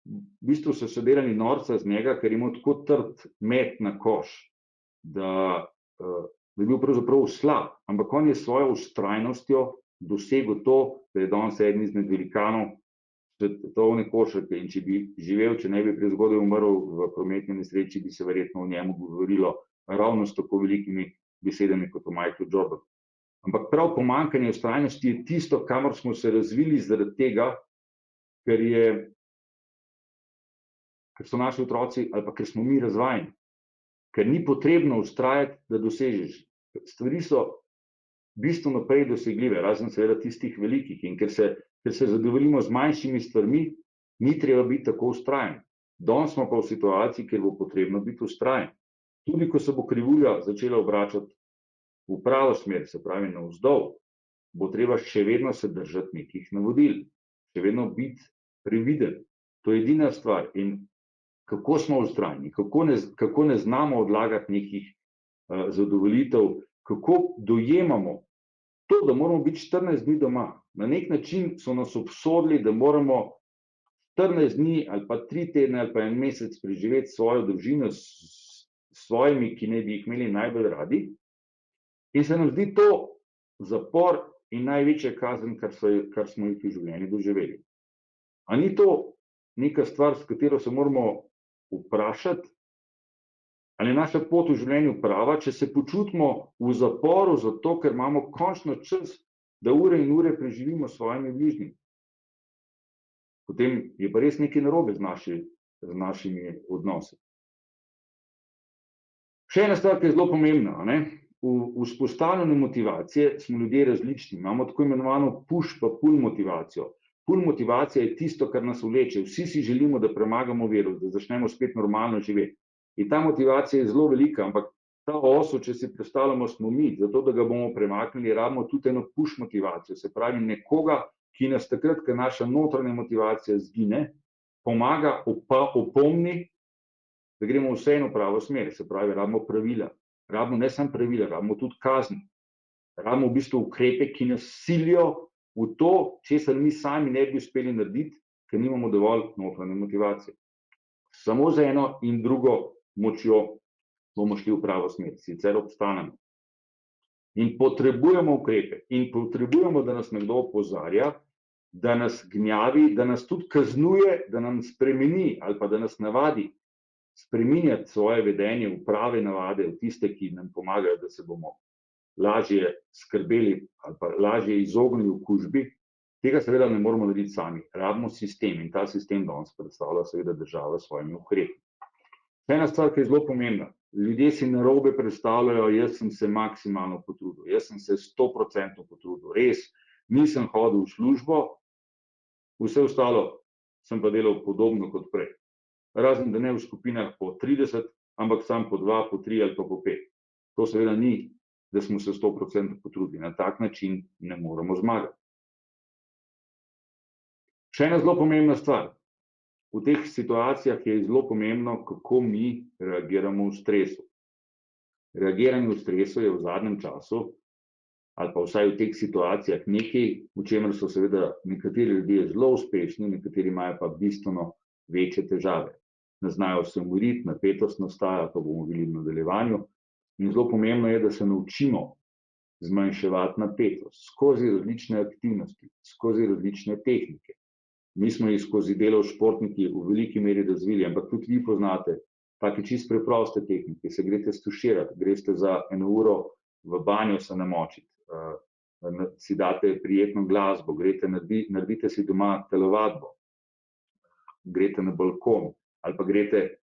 v bistvu so se delali norca z njega, ker je imel tako trd met na koš, da je bil pravzaprav slab, ampak on je s svojo vztrajnostjo dosegel to, da je danes eden izmed velikanov svetovne košarke, in če bi živel, če ne bi prezgodaj umrl v prometni nesreči, bi se verjetno o njemu govorilo ravno s tako velikimi besedami kot o Michaelu Jordanu. Ampak prav pomanjkanje vztrajnosti je tisto, kamor smo se razvili zaradi tega, ker so naši otroci ali pa ker smo mi razvajeni. Ker ni potrebno vztrajati, da dosežeš. Stvari so bistveno prej dosegljive, razen seveda tistih velikih, in ker se zadovoljimo z manjšimi stvarmi, ni treba biti tako vztrajen. Danes smo pa v situaciji, kjer bo potrebno biti vztrajen. Tudi ko se bo krivulja začela obračati v pravo smer, se pravi navzdol, bo treba še vedno se držati nekih navodil, še vedno biti previden. To je edina stvar. In kako smo vztrajni, kako ne znamo odlagati nekih zadovoljitev, kako dojemamo to, da moramo biti 14 dni doma. Na nek način so nas obsodili, da moramo 14 dni ali pa 3 tedne ali pa 1 mesec preživeti svojo družino s svojimi, ki ne bi jih imeli najbolj radi. In se nam zdi to zapor in največja kazen, kar smo jih v življenju doživeli. A ni to neka stvar, s katero se moramo vprašati, ali je naša pot v življenju prava, če se počutimo v zaporu zato, ker imamo končno čas, da ure in ure preživimo s svojimi bližnjimi. Potem je pa res nekaj narobe z našimi odnosi. Še ena stvar, ki je zelo pomembna, v vzpostavljanju motivacije smo ljudje različni. Imamo tako imenovano push pa pull motivacijo. Pull motivacija je tisto, kar nas vleče. Vsi si želimo, da premagamo virus, da začnemo spet normalno živeti. In ta motivacija je zelo velika, ampak ta osel, če si predstavljamo, smo mi, zato da ga bomo premaknili, rabimo tudi eno push motivacijo. Se pravi, nekoga, ki nas takrat, ko naša notranja motivacija zgine, pomaga, opomni, da gremo vseeno v pravo smer. Se pravi, rabimo pravila. Rabimo ne samo pravila, rabimo tudi kazni. Rabimo v bistvu ukrepe, ki nas silijo v to, česar mi sami ne bi uspeli narediti, ker nimamo dovolj notranje motivacije. Samo za eno in drugo močjo bomo šli v pravo smer, sicer obstanemo. In potrebujemo ukrepe, in potrebujemo, da nas nekdo opozarja, da nas gnjavi, da nas tudi kaznuje, da nam spremeni ali pa da nas navadi spreminjati svoje vedenje v prave navade, v tiste, ki nam pomagajo, da se bomo lažje skrbeli ali pa lažje izognili okužbi. Tega seveda ne moramo narediti sami. Rabimo sistem, in ta sistem danes predstavlja seveda država s svojimi ukrepi. Ena stvar, ki je zelo pomembna. Ljudje si narobe predstavljajo, jaz sem se maksimalno potrudil, jaz sem se 100% potrudil, res, nisem hodil v službo, vse ostalo sem pa delal podobno kot prej. Razen da ne v skupinah po 30, ampak sam po 2, po 3 ali pa po 5. To seveda ni, da smo se 100% potrudili. Na tak način ne moremo zmagati. Še ena zelo pomembna stvar. V teh situacijah je zelo pomembno, kako mi reagiramo v stresu. Reagiranje v stresu je v zadnjem času, ali pa vsaj v teh situacijah, nekaj, v čemer so seveda nekateri ljudje zelo uspešni, nekateri imajo pa bistveno večje težave. Ne znajo se umoriti, napetost nastaja, to bomo videli v nadaljevanju. In zelo pomembno je, da se naučimo zmanjševati napetost skozi različne aktivnosti, skozi različne tehnike. Mi smo jih skozi delo športniki v veliki meri razvili, ampak tudi vi poznate take čist preproste tehnike. Se greste stuširati, greste za 1 uro v banjo se namočiti, si date prijetno glasbo, naredite si doma telovadbo, greste na balkon ali pa greste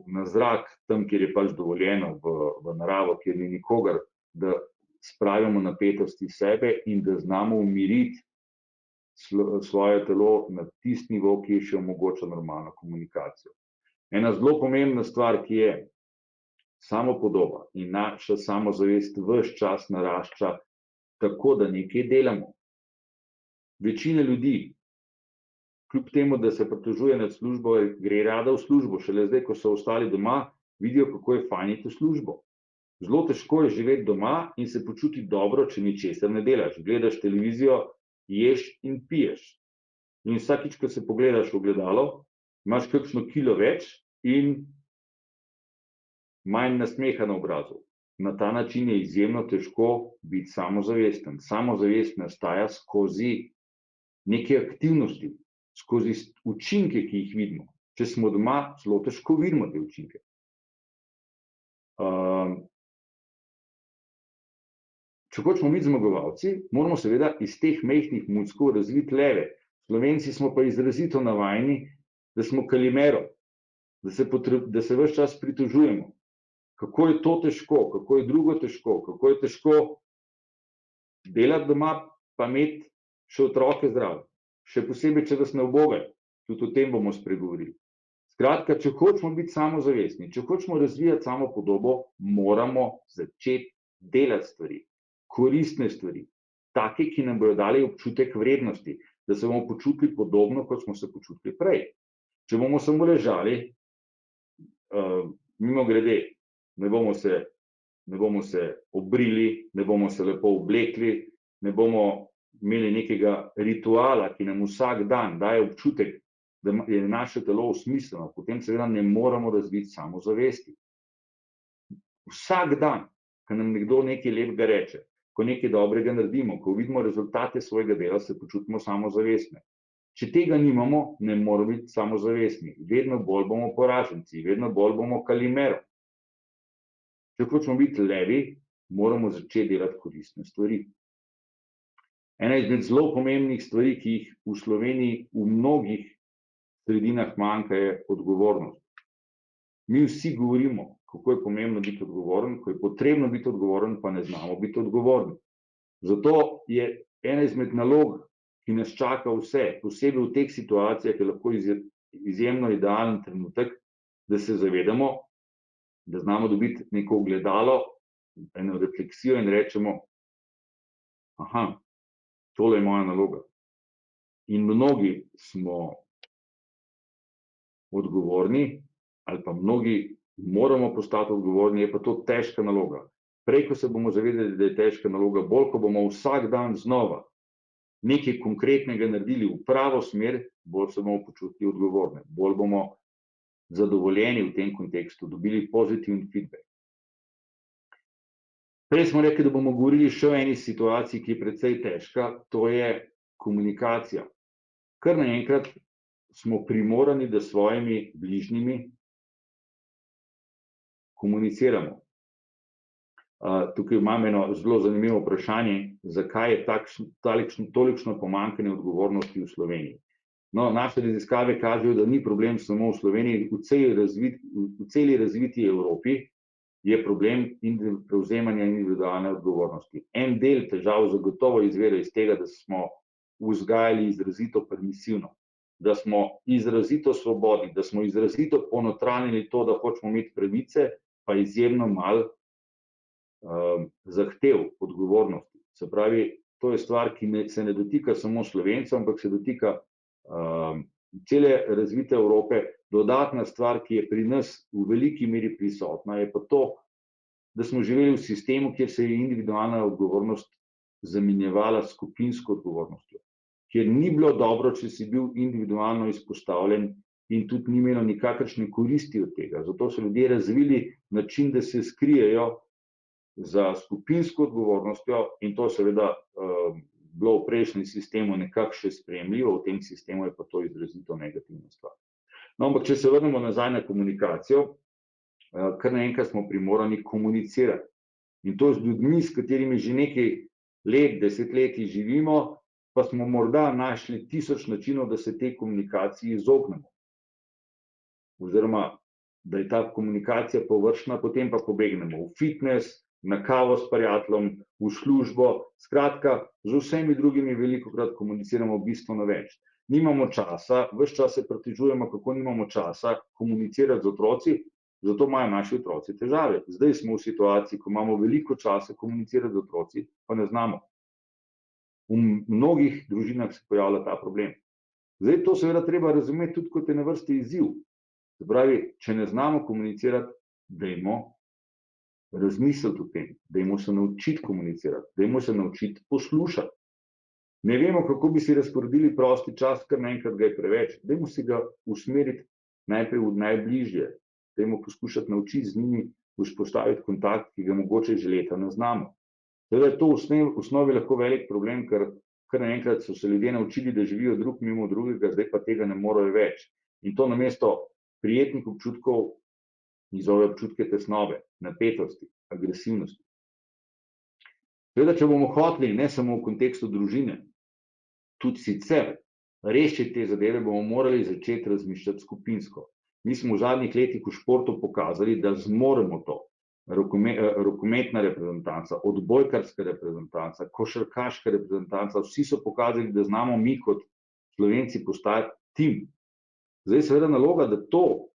na zrak, tam, kjer je pač dovoljeno, v naravo, kjer ni nikogar, da spravimo napetosti sebe in da znamo umiriti svoje telo na tisti nivo, ki še omogoča normalno komunikacijo. Ena zelo pomembna stvar, ki je samopodoba in naša samozavest ves čas narašča tako, da nekaj delamo. Večina ljudi, kljub temu, da se pritožuje nad službo, gre rada v službo, šele zdaj, ko so ostali doma, vidijo, kako je fajn iti v službo. Zelo težko je živeti doma in se počuti dobro, če ničesar ne delaš. Gledaš televizijo, ješ in piješ. In vsakič, ko se pogledaš v ogledalo, imaš kakšno kilo več in manj nasmeha na obrazu. Na ta način je izjemno težko biti samozavesten. Samozavest nastaja skozi neke aktivnosti, skozi učinke, ki jih vidimo. Če smo doma, zelo težko vidimo te učinke. Če hočemo biti zmagovalci, moramo seveda iz teh majhnih muckov razviti leve. Slovenci smo pa izrazito navajeni, da smo kalimero, da se ves čas pritožujemo. Kako je to težko, kako je drugo težko, kako je težko delati doma, pa imeti še otroke zraven. Še posebej, če vas ne ubogajo. Tudi o tem bomo spregovorili. Skratka, če hočemo biti samozavestni, če hočemo razvijati samopodobo, moramo začeti delati stvari, koristne stvari, take, ki nam bodo dali občutek vrednosti, da se bomo počutili podobno, kot smo se počutili prej. Če bomo samo ležali, mimogrede, ne bomo se obrili, ne bomo se lepo oblekli, ne bomo imeli nekega rituala, ki nam vsak dan daje občutek, da je naše telo osmisleno, potem seveda ne moramo razviti samozavesti. Vsak dan, ko nam nekdo nekaj lepega reče, ko nekaj dobrega naredimo, ko vidimo rezultate svojega dela, se počutimo samozavestne. Če tega nimamo, ne moramo biti samozavestni. Vedno bolj bomo poraženci, vedno bolj bomo kalimero. Če hočemo biti levi, moramo začeti delati koristne stvari. Ena izmed zelo pomembnih stvari, ki jih v Sloveniji v mnogih sredinah manjka, je odgovornost. Mi vsi govorimo, kako je pomembno biti odgovoren, ko je potrebno biti odgovoren, pa ne znamo biti odgovorni. Zato je ena izmed nalog, ki nas čaka vse, posebej v teh situacijah, je lahko izjemno idealen trenutek, da se zavedamo, da znamo dobiti neko ogledalo, eno refleksijo in rečemo, aha, tole je moja naloga. In mnogi smo odgovorni, ali pa mnogi moramo postati odgovorni, je pa to težka naloga. Prej, ko se bomo zavedali, da je težka naloga, bolj, ko bomo vsak dan znova nekaj konkretnega naredili v pravo smer, bolj se bomo počutili odgovorne, bolj bomo zadovoljeni v tem kontekstu, dobili pozitiven feedback. Prej smo rekli, da bomo govorili še o eni situaciji, ki je precej težka, to je komunikacija. Kar naenkrat smo primorani, da s svojimi bližnjimi komuniciramo. Tukaj imam eno zelo zanimivo vprašanje, zakaj je tolikšno pomanjkanje odgovornosti v Sloveniji. No, naše raziskave kažejo, da ni problem samo v Sloveniji, v celi razviti Evropi je problem prevzemanja individualne odgovornosti. En del težav zagotovo izvira iz tega, da smo vzgajali izrazito permisivno, da smo izrazito svobodni, da smo izrazito ponotranjili to, da hočemo imeti pravice, pa izjemno malo zahtev odgovornosti. Se pravi, to je stvar, ki se ne dotika samo Slovencev, ampak se dotika cele razvite Evrope. Dodatna stvar, ki je pri nas v veliki meri prisotna, je pa to, da smo živeli v sistemu, kjer se je individualna odgovornost zamenjevala s skupinsko odgovornostjo, kjer ni bilo dobro, če si bil individualno izpostavljen in tudi ni imelo nikakršne koristi od tega. Zato so ljudje razvili način, da se skrijejo za skupinsko odgovornostjo in to seveda bilo v prejšnjem sistemu nekako še sprejemljivo, v tem sistemu je pa to izrazito negativna stvar. No, ampak če se vrnemo nazaj na komunikacijo, kar naenkrat smo primorani komunicirati. In to z ljudmi, s katerimi že nekaj let, desetletij živimo, pa smo morda našli 1000 načinov, da se tej komunikaciji izognemo. Oziroma, da je ta komunikacija površna, potem pa pobegnemo v fitness, na kavo s prijateljem, v službo, skratka, z vsemi drugimi velikokrat komuniciramo bistveno več. Nimamo časa, ves čas se pritožujemo, kako nimamo časa komunicirati z otroci, zato imajo naši otroci težave. Zdaj smo v situaciji, ko imamo veliko časa komunicirati z otroci, pa ne znamo. V mnogih družinah se pojavlja ta problem. Zdaj to seveda treba razumeti tudi kot je na vrsti izziv. Se pravi, če ne znamo komunicirati, dajmo razmisliti o tem, dajmo se naučiti komunicirati, dajmo se naučiti poslušati. Ne vemo, kako bi si razporedili prosti čas, ker naenkrat ga je preveč. Dajmo si ga usmeriti najprej v najbližje, dajmo poskušati naučiti z njimi vzpostaviti kontakt, ki ga mogoče že leta ne znamo. Seveda je to v osnovi lahko velik problem, ker naenkrat so se ljudje naučili, da živijo drug mimo drugega, zdaj pa tega ne morejo več. In to namesto prijetnih občutkov izzove občutke tesnobe, napetosti, agresivnosti. Seveda, če bomo hoteli, ne samo v kontekstu družine, tudi sicer rešiti te zadeve, bomo morali začeti razmišljati skupinsko. Mi smo v zadnjih letih v športu pokazali, da zmoremo to. Rokometna reprezentanca, odbojkarska reprezentanca, košarkaška reprezentanca, vsi so pokazali, da znamo mi kot Slovenci postati tim. Zdaj je seveda naloga, da to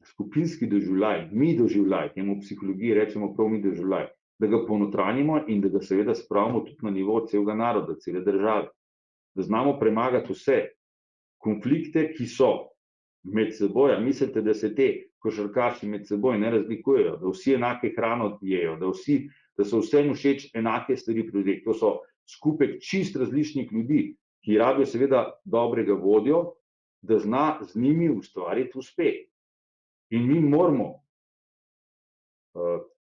skupinski doživljaj, mi doživljaj, temu v psihologiji rečemo prav mi doživljaj, da ga ponotranjimo in da ga seveda spravimo tudi na nivo celega naroda, cele države. Da znamo premagati vse konflikte, ki so med seboj. Mislite, da se te košarkaši med seboj ne razlikujejo, da vsi enake hrano jejo, da so vsem všeč enake stvari pri ljudeh. To so skupek čist različnih ljudi, ki rabijo seveda dobrega vodjo, da zna z njimi ustvariti uspeh. In mi moramo,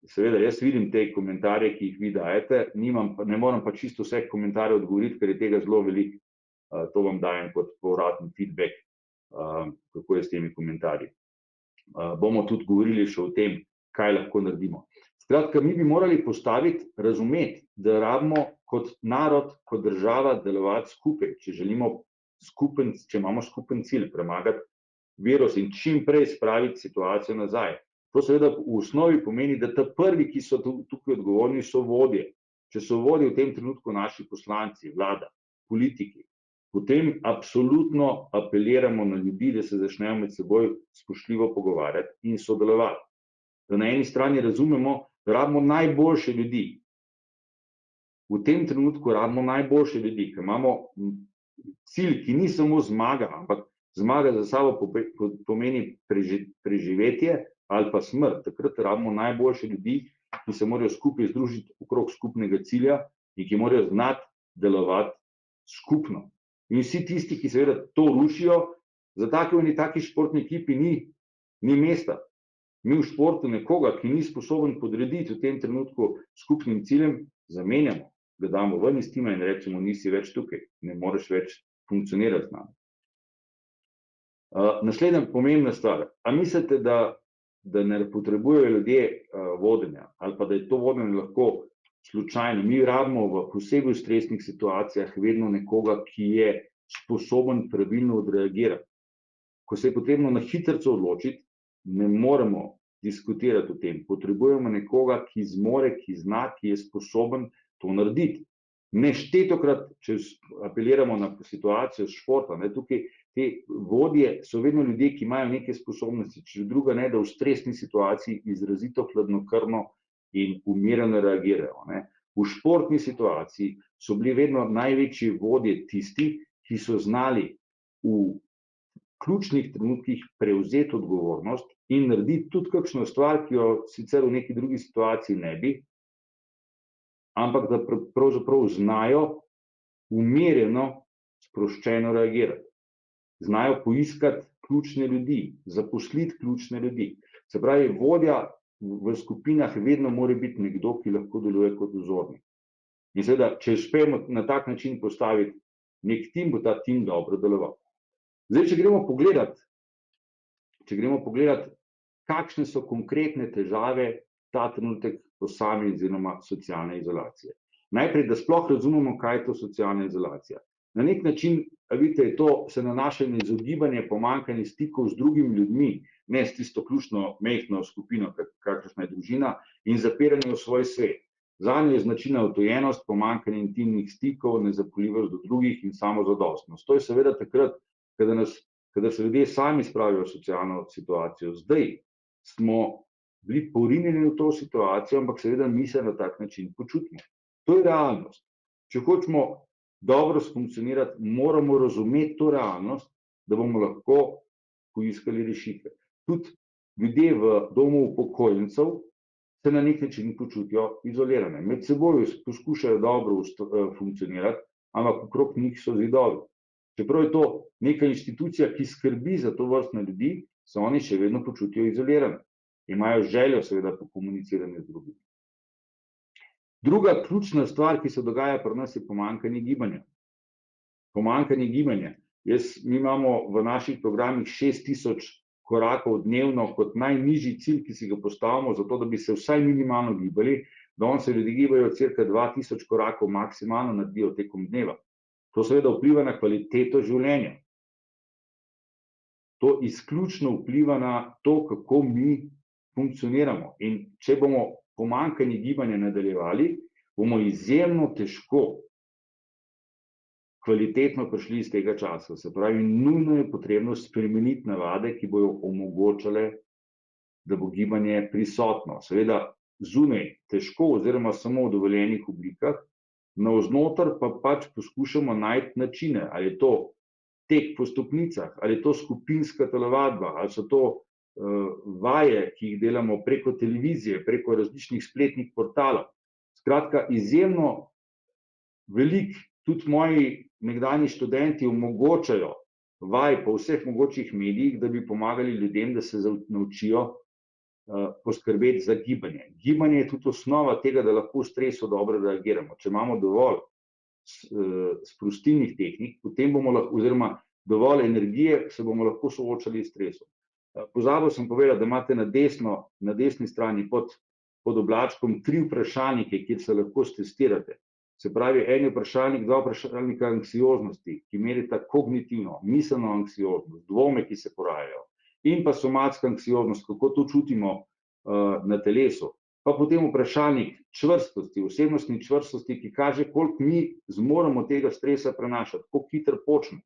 seveda jaz vidim te komentarje, ki jih vi dajete, ne moram pa čisto vseh komentarjev odgovoriti, ker je tega zelo veliko, to vam dajem kot povratni feedback, kako je s temi komentarji. Bomo tudi govorili še o tem, kaj lahko naredimo. Skratka, mi bi morali postaviti, razumeti, da rabimo kot narod, kot država delovati skupaj, če imamo skupen cilj, premagati virus in čim prej spraviti situacijo nazaj. To seveda v osnovi pomeni, da ta prvi, ki so tukaj odgovorni, so vodje. Če so vodje v tem trenutku naši poslanci, vlada, politiki, potem absolutno apeliramo na ljudi, da se začnejo med seboj spoštljivo pogovarjati in sodelovati. Da na eni strani razumemo, da rabimo najboljše ljudi. V tem trenutku rabimo najboljše ljudi, ker imamo cilj, ki ni samo zmaga, ampak zmaga za sabo pomeni preživetje ali pa smrt. Takrat rabimo najboljše ljudi, ki se morajo skupaj združiti okrog skupnega cilja in ki morajo znati delovati skupno. In vsi tisti, ki seveda to rušijo, za taki športni ekipi ni mesta. Mi v športu nekoga, ki ni sposoben podrediti v tem trenutku skupnim ciljem, zamenjamo. Ga damo ven iz tima in rečemo, nisi več tukaj, ne moreš več funkcionirati z nami. Naslednja pomembna stvar. A mislite, da ne potrebujejo ljudje vodenja ali pa da je to vodenje lahko slučajno? Mi rabimo v posebej stresnih situacijah vedno nekoga, ki je sposoben pravilno odreagirati. Ko se je potrebno na hitrico odločiti, ne moremo diskutirati o tem. Potrebujemo nekoga, ki zmore, ki zna, ki je sposoben to narediti. Neštetokrat, če apeliramo na situacijo športa, tukaj te vodje so vedno ljudje, ki imajo neke sposobnosti, če druga ne, da v stresni situaciji izrazito hladnokrvno in umirjeno reagirajo. V športni situaciji so bili vedno največji vodje tisti, ki so znali v ključnih trenutkih prevzeti odgovornost in narediti tudi kakšno stvar, ki jo sicer v neki drugi situaciji ne bi, ampak da pravzaprav znajo umirjeno, sproščeno reagirati. Znajo poiskati ključne ljudi, zaposliti ključne ljudi. Se pravi, vodja v skupinah vedno mora biti nekdo, ki lahko deluje kot vzornik. In seveda, če uspemo na tak način postaviti nek tim, bo ta tim dobro deloval. Zdaj, če gremo pogledat, kakšne so konkretne težave ta trenutek posamezne oziroma socialne izolacije. Najprej, da sploh razumemo, kaj je to socialna izolacija. Na nek način, vidite, to se nanaša na izogibanje, pomanjkanje stikov z drugimi ljudmi, ne s tisto ključno majhno skupino, kakršna je družina, in zapiranje v svoj svet. Zanjo je značilna odtujenost, pomanjkanje intimnih stikov, nezapoljivost do drugih in samozadostnost. To je seveda takrat, kadar se ljudje sami spravijo v socialno situacijo. Zdaj smo bili porinjeni v to situacijo, ampak seveda mi se na tak način počutimo. To je realnost. Če hočemo dobro funkcionirati, moramo razumeti to realnost, da bomo lahko poiskali rešitve. Tudi ljudje v domu upokojencev se na nek način počutijo izolirane. Med seboj poskušajo dobro funkcionirati, ampak okrog njih so zidovi. Čeprav je to neka inštitucija, ki skrbi za to vrstne ljudi, se oni še vedno počutijo izolirane. Imajo željo seveda po komuniciranju z drugimi. Druga ključna stvar, ki se dogaja pri nas, je pomanjkanje gibanja. Pomanjkanje gibanja. Mi imamo v naših programih 6000 korakov dnevno kot najnižji cilj, ki si ga postavimo, zato da bi se vsaj minimalno gibali. Danes se ljudje gibajo cirka 2000 korakov maksimalno naredijo tekom dneva. To seveda vpliva na kvaliteto življenja. To izključno vpliva na to, kako mi funkcioniramo. In če bomo pomanjkanje gibanja nadaljevali, bomo izjemno težko kvalitetno prišli iz tega časa. Se pravi, nujno je potrebno spremeniti navade, ki bojo omogočale, da bo gibanje prisotno. Seveda zunaj težko oziroma samo v dovoljenih oblikah, navznoter pa pač poskušamo najti načine, ali je to tek po stopnicah, ali je to skupinska telovadba, ali so to vaje, ki jih delamo preko televizije, preko različnih spletnih portalov. Skratka, izjemno veliko, tudi moji nekdanji študenti omogočajo vaj po vseh mogočih medijih, da bi pomagali ljudem, da se naučijo poskrbeti za gibanje. Gibanje je tudi osnova tega, da lahko v stresu dobro reagiramo. Če imamo dovolj sprostilnih tehnik, potem bomo lahko, oziroma dovolj energije, se bomo lahko soočali s stresom. Pozabil sem povedati, da imate na desni strani pod oblačkom 3 vprašalnike, kjer se lahko stestirate. Se pravi, en je vprašalnik, 2 vprašalnika anksioznosti, ki merita kognitivno, miselno anksioznost, dvome, ki se porajajo, in pa somatska anksioznost, kako to čutimo na telesu. Pa potem vprašalnik čvrstosti, osebnostni čvrstosti, ki kaže, koliko mi zmoremo tega stresa prenašati, koliko hitro počnemo.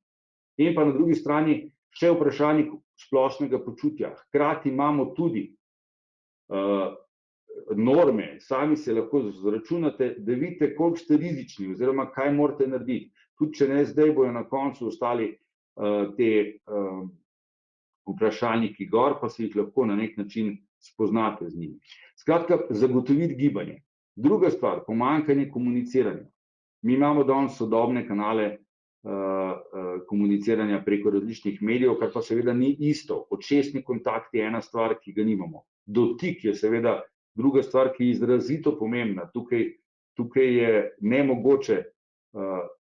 In pa na drugi strani še vprašalnik splošnega počutja. Hkrati imamo tudi norme, sami se lahko zračunate, da vidite, koliko ste rizični oziroma kaj morate narediti. Tudi če ne zdaj, bojo na koncu ostali te vprašalniki gor, pa se jih lahko na nek način spoznate z njimi. Skratka, zagotoviti gibanje. Druga stvar, pomanjkanje komuniciranja. Mi imamo danes sodobne kanale komuniciranja preko različnih medijev, kar pa seveda ni isto. Očesni kontakt je ena stvar, ki ga nimamo. Dotik je seveda druga stvar, ki je izrazito pomembna. Tukaj je nemogoče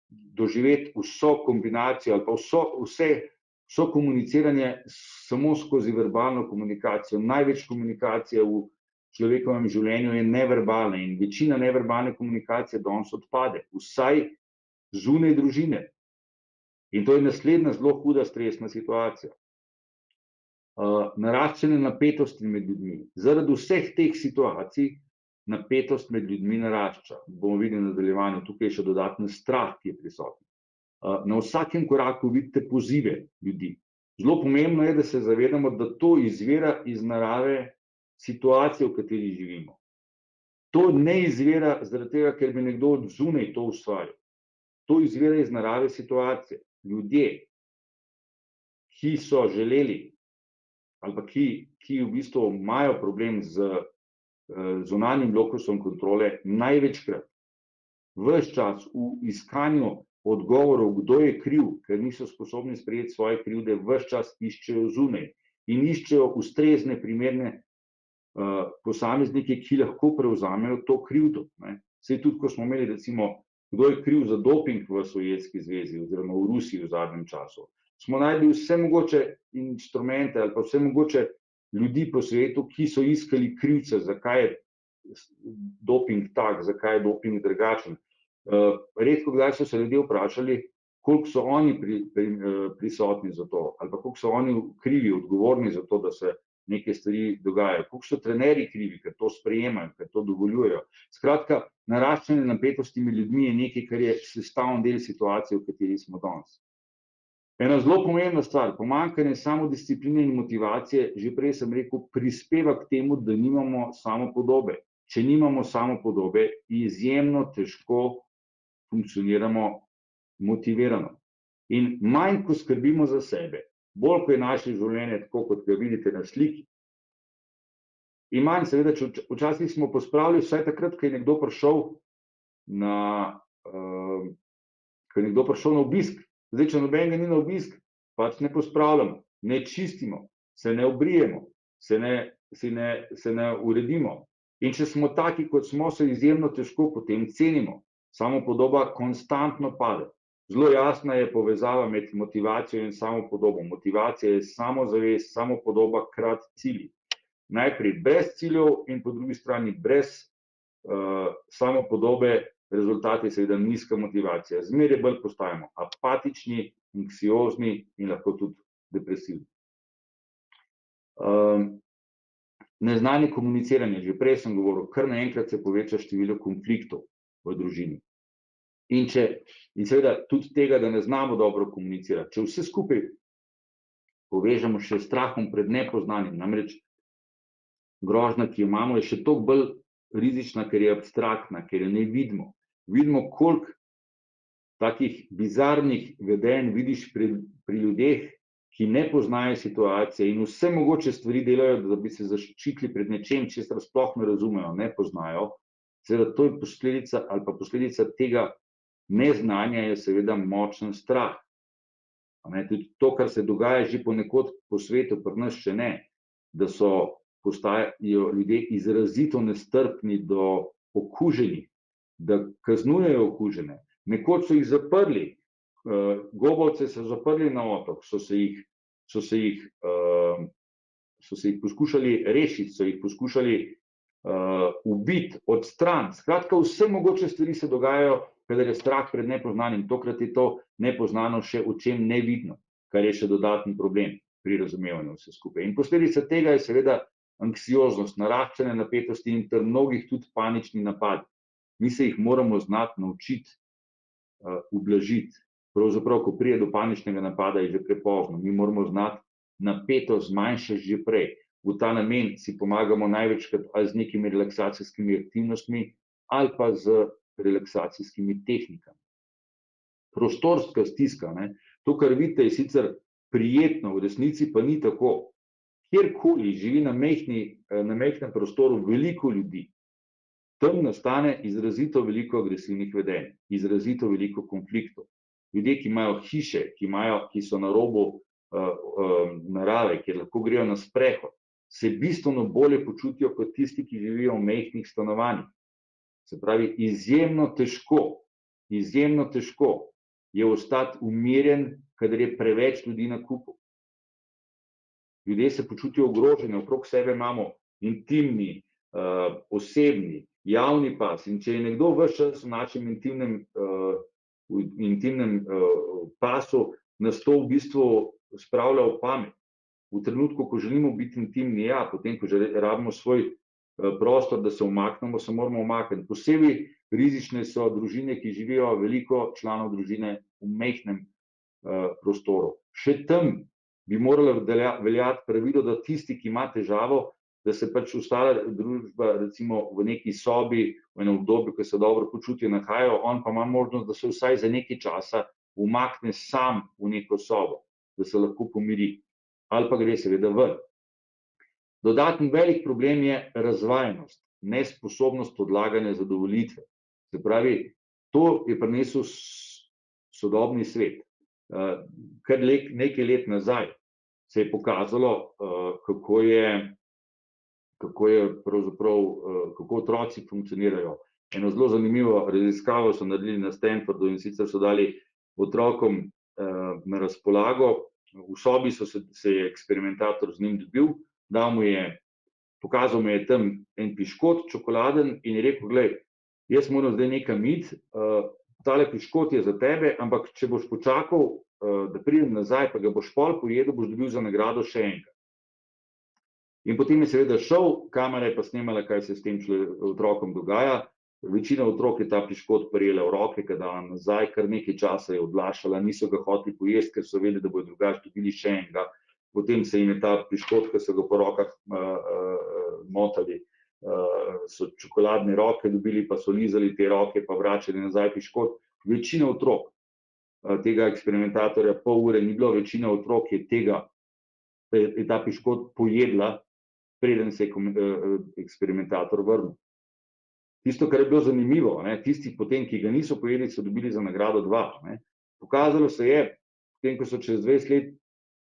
doživeti vso kombinacijo ali pa vso komuniciranje samo skozi verbalno komunikacijo. Največ komunikacije v človekovem življenju je neverbalna in večina neverbalne komunikacije danes odpade, vsaj zunaj družine. In to je naslednja zelo huda stresna situacija. Naraščanje napetosti med ljudmi. Zaradi vseh teh situacij napetost med ljudmi narašča. Bomo videli v nadaljevanju, tukaj je še dodaten strah, ki je prisoten. Na vsakem koraku vidite pozive ljudi. Zelo pomembno je, da se zavedamo, da to izvira iz narave situacije, v kateri živimo. To ne izvira zaradi tega, ker bi nekdo od zunaj to ustvaril. To izvira iz narave situacije. Ljudje, ki so želeli ali pa ki v bistvu imajo problem z zunanjim lokusom kontrole, največkrat ves čas v iskanju odgovorov, kdo je kriv, ker niso sposobni sprejeti svoje krivde, ves čas iščejo zunaj in iščejo ustrezne, primerne posameznike, ki lahko prevzamejo to krivdo. Saj tudi, ko smo imeli, recimo, kdo je kriv za doping v Sovjetski zvezi oziroma v Rusiji v zadnjem času, smo našli vse mogoče inštrumente ali pa vse mogoče ljudi po svetu, ki so iskali krivce, zakaj je doping tak, zakaj je doping drugačen. Redko kdaj so se ljudje vprašali, koliko so oni prisotni za to, ali pa koliko so oni krivi, odgovorni za to, da se neke stvari dogajajo, koliko so trenerji krivi, ker to sprejemajo, ker to dovoljujejo. Skratka, naraščanje napetosti med ljudmi je nekaj, kar je sestavni del situacije, v kateri smo danes. Ena zelo pomembna stvar, pomanjkanje samodiscipline in motivacije, že prej sem rekel, prispeva k temu, da nimamo samopodobe. Če nimamo samopodobe, izjemno težko funkcioniramo motivirano. In manj, ko skrbimo za sebe, bolj, ko je naše življenje tako, kot ga vidite na sliki, in manj, seveda, včasih smo pospravili vsaj takrat, ko je nekdo prišel na obisk. Zdaj, če nobenega ni na obisk, pač ne pospravljamo, ne čistimo, se ne obrijemo, se ne uredimo. In če smo taki, kot smo, se izjemno težko potem cenimo. Samopodoba konstantno pade. Zelo jasna je povezava med motivacijo in samopodobo. Motivacija je samozavest, samopodoba krat cilji. Najprej brez ciljev in po drugi strani brez samopodobe, rezultat je seveda nizka motivacija. Zmeraj bolj postajamo apatični, anksiozni in lahko tudi depresivni. Neznanje komuniciranje, že prej sem govoril, kar naenkrat se poveča število konfliktov v družini. In seveda tudi tega, da ne znamo dobro komunicirati. Če vse skupaj povežemo še s strahom pred nepoznanim, namreč grožnja, ki jo imamo, je še toliko bolj rizična, ker je abstraktna, ker jo ne vidimo. Vidimo, koliko takih bizarnih vedenj vidiš pri ljudeh, ki ne poznajo situacije in vse mogoče stvari delajo, da bi se zaščitili pred nečem, česar sploh ne razumejo, ne poznajo. Seveda to je posledica ali pa posledica tega neznanja je seveda močen strah. Tudi to, kar se dogaja že ponekod po svetu, pri nas še ne, da postajajo ljudje izrazito nestrpni do okuženih, da kaznujejo okužene. Nekoč so jih zaprli, gobavce so zaprli na otok, so se jih poskušali rešiti, so jih poskušali ubiti, odstraniti. Skratka, vse mogoče stvari se dogajajo, kadar je strah pred nepoznanim. Tokrat je to nepoznano še očem nevidno, kar je še dodaten problem pri razumevanju vse skupaj. In posledica tega je seveda anksioznost, naraščanje napetosti in ter mnogih tudi panični napadi. Mi se jih moramo znati naučiti ublažiti. Pravzaprav, ko pride do paničnega napada, je že prepozno. Mi moramo znati napetost zmanjšati že prej. V ta namen si pomagamo največkrat ali z nekimi relaksacijskimi aktivnostmi ali pa z relaksacijskimi tehnikami. Prostorska stiska, to, kar vidite, je sicer prijetno, v resnici pa ni tako. Kjerkoli živi na majhnem prostoru veliko ljudi, tam nastane izrazito veliko agresivnih vedenj, izrazito veliko konfliktov. Ljudje, ki imajo hiše, ki so na robu narave, kjer lahko grejo na sprehod, se bistveno bolje počutijo kot tisti, ki živijo v majhnih stanovanjih. Se pravi, izjemno težko je ostati umirjen, kadar je preveč ljudi na kupu. Ljudje se počutijo ogroženi, okrog sebe imamo intimni, osebni, javni pas. In če je nekdo ves čas v našem intimnem pasu, nas to v bistvu spravlja v pamet. V trenutku, ko želimo biti intimni, potem, ko rabimo svoj prostor, da se umaknemo, se moramo umakniti. Posebej rizične so družine, ki živijo veliko članov družine v majhnem prostoru. Še tam bi morala veljati pravilo, da tisti, ki ima težavo, da se pač ostala družba recimo v neki sobi, v enem obdobju, ko se dobro počutijo, nahajajo, on pa ima možnost, da se vsaj za nekaj časa umakne sam v neko sobo. da se lahko pomiri. Ali pa gre seveda ven. Dodaten velik problem je razvajenost, nesposobnost odlaganja zadovoljitve. Se pravi, to je prinesel sodobni svet. Kar nekaj let nazaj se je pokazalo, kako otroci funkcionirajo. Eno zelo zanimivo raziskavo so naredili na Stanfordu, in sicer so dali otrokom na razpolago, v sobi se je eksperimentator z njim dobil, pokazal mu je tam en piškot čokoladen in je rekel, glej, jaz moram zdaj nekam iti, tale piškot je za tebe, ampak če boš počakal, da pridem nazaj, pa ga boš pol pojedel, boš dobil za nagrado še enega. In potem je seveda šel, kamera je pa snemala, kaj se s tem otrokom dogaja. Večina otrok je ta piškot prijela v roke, ga dala nazaj, kar nekaj časa je odlašala, niso ga hoteli pojesti, ker so vedeli, da bodo drugače dobili še enega. Potem se jim je ta piškot, ki so ga po rokah motali, so čokoladne roke dobili, pa so lizali te roke, pa vračali nazaj piškot. Večina otrok tega eksperimentatorja, pol ure ni bilo, večina otrok je ta piškot pojedla, preden se je eksperimentator vrnil. Tisto, kar je bilo zanimivo, tisti potem, ki ga niso pojedli, so dobili za nagrado 2. Pokazalo se je, potem, ko so čez 20 let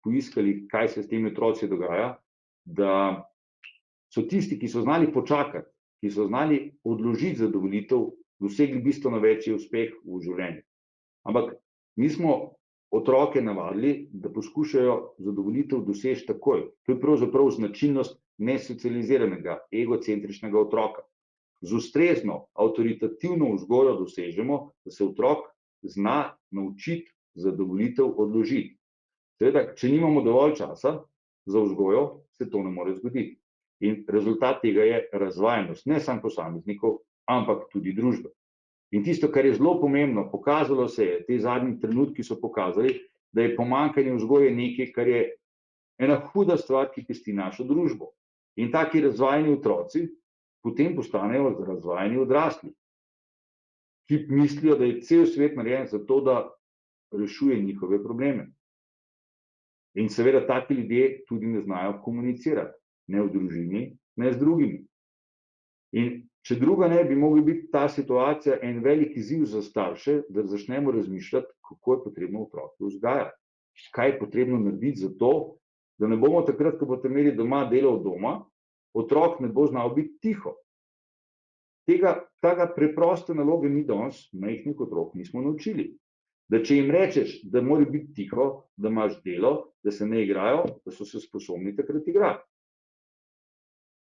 poiskali, kaj se s temi otroci dogaja, da so tisti, ki so znali počakati, ki so znali odložiti zadovoljitev, dosegli bistveno večji uspeh v življenju. Ampak mi smo otroke navadili, da poskušajo zadovoljitev doseči takoj. To je pravzaprav značilnost nesocializiranega, egocentričnega otroka. Z ustrezno, avtoritativno vzgojo dosežemo, da se otrok zna naučiti zadovoljitev odložiti. Seveda, če nimamo dovolj časa za vzgojo, se to ne more zgoditi. In rezultat tega je razvajenost, ne samo posameznikov, ampak tudi družbe. In tisto, kar je zelo pomembno, pokazalo se je, te zadnji trenutki so pokazali, da je pomanjkanje vzgoje nekaj, kar je ena huda stvar, ki pesti našo družbo. In taki razvajeni otroci potem postanejo razvajeni odrasli, ki mislijo, da je cel svet narejen za to, da rešuje njihove probleme. In seveda taki ljudje tudi ne znajo komunicirati, ne v družini, ne z drugimi. In če druga ne, bi mogla biti ta situacija en velik izziv za starše, da začnemo razmišljati, kako je potrebno otroke vzgajati. Kaj je potrebno narediti za to, da ne bomo takrat, ko boste imeli doma delo od doma, otrok ne bo znal biti tiho. Tega preproste naloge mi danes, majhnih otrok, nismo naučili. Da če jim rečeš, da mora biti tiho, da imaš delo, da se ne igrajo, da so se sposobni takrat igrati.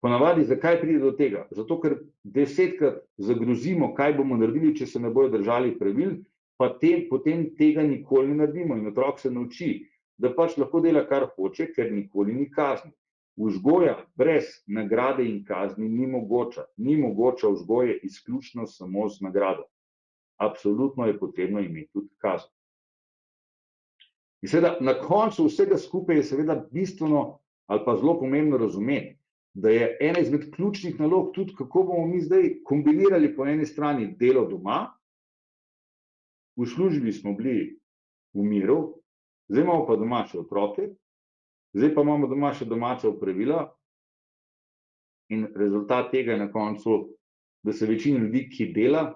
Ponavadi, zakaj pride do tega? Zato, ker 10-krat zagrozimo, kaj bomo naredili, če se ne bojo držali pravil, pa potem tega nikoli ne naredimo. In otrok se nauči, da pač lahko dela, kar hoče, ker nikoli ni kazni. Vzgoja brez nagrade in kazni ni mogoča. Ni mogoča vzgoje izključno samo z nagrado. Absolutno je potrebno imeti tudi kazen. In seveda, na koncu vsega skupaj je seveda bistveno ali pa zelo pomembno razumeti, da je ena izmed ključnih nalog tudi, kako bomo mi zdaj kombinirali po eni strani delo doma, v službi smo bili v miru, zdaj imamo pa doma še otroke, zdaj pa imamo doma še domača opravila in rezultat tega je na koncu, da se večina ljudi, ki dela,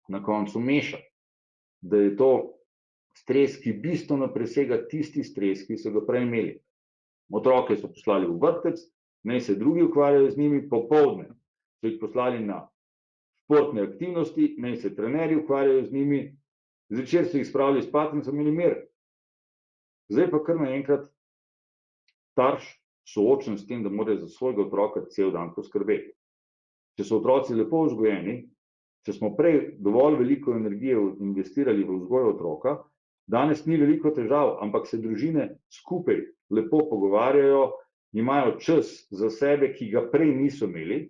na koncu meša. Da je to stres, ki bistveno presega tisti stres, ki so ga prej imeli. Otroke so poslali v vrtec, naj se drugi ukvarjajo z njimi, popoldne so jih poslali na športne aktivnosti, naj se trenerji ukvarjajo z njimi, zvečer so jih spravili spat in so imeli mir. Zdaj pa kar naenkrat starš soočen s tem, da mora za svojega otroka cel dan poskrbeti. Če so otroci lepo vzgojeni, če smo prej dovolj veliko energije investirali v vzgojo otroka, danes ni veliko težav, ampak se družine skupaj lepo pogovarjajo, imajo čas za sebe, ki ga prej niso imeli,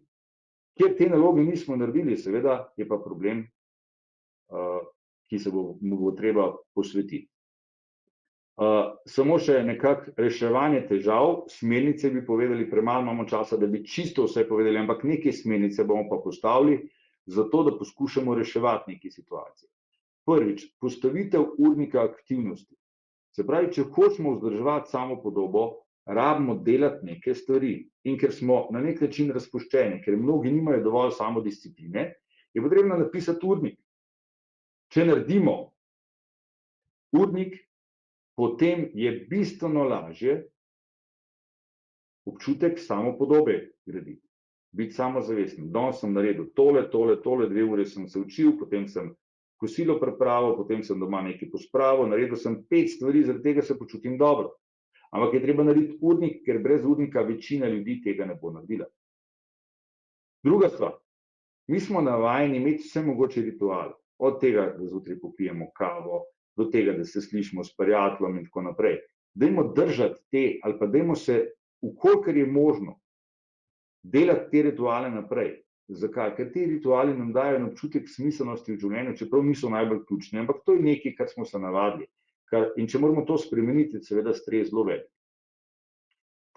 kjer te naloge nismo naredili, seveda je pa problem, ki se mu bo treba posvetiti. Samo še nekako reševanje težav, smernice bi povedali, premalo imamo časa, da bi čisto vse povedali, ampak neke smernice bomo pa postavili, zato da poskušamo reševati neke situacije. Prvič, postavitev urnika aktivnosti. Se pravi, če hočemo vzdrževati samo podobo, rabimo delati neke stvari. In ker smo na nek način razpuščeni, ker mnogi nimajo dovolj samodiscipline, je potrebno napisati urnik. Če naredimo urnik, potem je bistveno lažje občutek samopodobe graditi. Biti samozavesten. Danes sem naredil tole, 2 ure sem se učil, potem sem kosilo pripravil, potem sem doma nekaj pospravil, naredil sem 5 stvari, zaradi tega se počutim dobro. Ampak je treba narediti urnik, ker brez urnika večina ljudi tega ne bo naredila. Druga stvar. Mi smo navajeni imeti vse mogoče rituale. Od tega, da zjutraj popijemo kavo, do tega, da se slišimo s prijateljem in tako naprej. Dajmo držati te, ali pa dajmo se, ukolikor je možno, delati te rituale naprej. Zakaj? Ker ti rituali nam dajo občutek smiselnosti v življenju, čeprav niso najbolj ključni, ampak to je nekaj, kar smo se navadili. In če moramo to spremeniti, seveda stres zelo velik.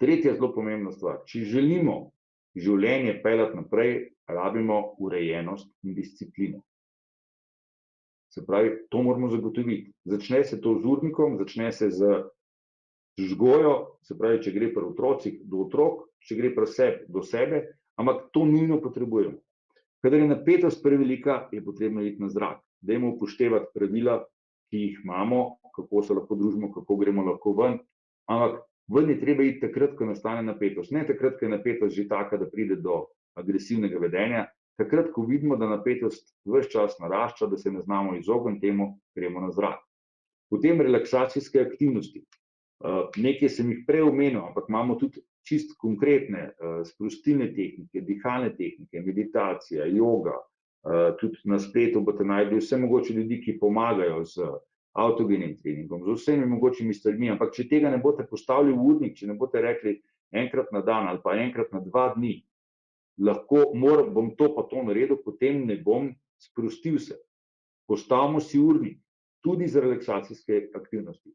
Tretja zelo pomembna stvar. Če želimo življenje peljati naprej, rabimo urejenost in disciplino. Se pravi, to moramo zagotoviti. Začne se to z urnikom, začne se z vzgojo, se pravi, če gre pri otrocih do otrok, če gre pri sebi do sebe, ampak to nujno potrebujemo. Kadar je napetost prevelika, je potrebno iti na zrak. Dajmo upoštevati pravila, ki jih imamo, kako se lahko družimo, kako gremo lahko ven, ampak ven je treba iti takrat, ko nastane napetost. Ne takrat, ko je napetost že taka, da pride do agresivnega vedenja, takrat, ko vidimo, da napetost ves čas narašča, da se ne znamo izogniti temu, gremo na zrak. Potem relaksacijske aktivnosti. Nekaj sem jih prej omenil, ampak imamo tudi čist konkretne sprostilne tehnike, dihalne tehnike, meditacija, joga, tudi na spletu boste našli vse mogoče ljudi, ki pomagajo z avtogenim treningom, z vsemi mogočimi stvarmi, ampak če tega ne boste postavili v urnik, če ne boste rekli enkrat na dan ali pa enkrat na 2 dni, lahko bom to pa to naredil, potem ne bom sprostil se. Postavimo si urnik, tudi za relaksacijske aktivnosti.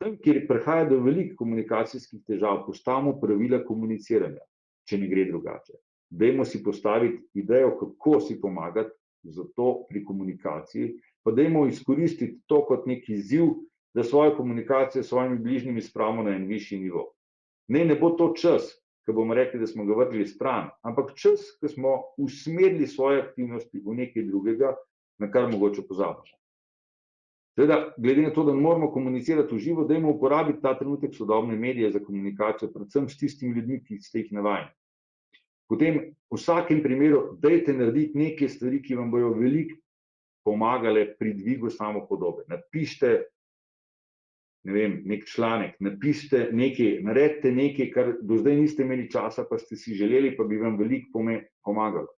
Tam, kjer prihaja do velikih komunikacijskih težav, postavimo pravila komuniciranja, če ne gre drugače. Dajmo si postaviti idejo, kako si pomagati za to pri komunikaciji, pa dajmo izkoristiti to kot nek izziv, da svojo komunikacijo s svojimi bližnjimi spravimo na en višji nivo. Ne bo to čas, ko bomo rekli, da smo ga vrgli stran, ampak čas, ko smo usmerili svoje aktivnosti v nekaj drugega, na kar mogoče pozabimo. Seveda, glede na to, da moramo komunicirati v živo, dajmo uporabiti ta trenutek sodobne medije za komunikacijo, predvsem s tistimi ljudmi, ki ste jih navajeni. Potem v vsakem primeru dajte narediti neke stvari, ki vam bojo veliko pomagale pri dvigu samopodobe. Napišite, ne vem, nek članek, napišite nekaj, naredite nekaj, kar do zdaj niste imeli časa, pa ste si želeli, pa bi vam veliko pomagalo.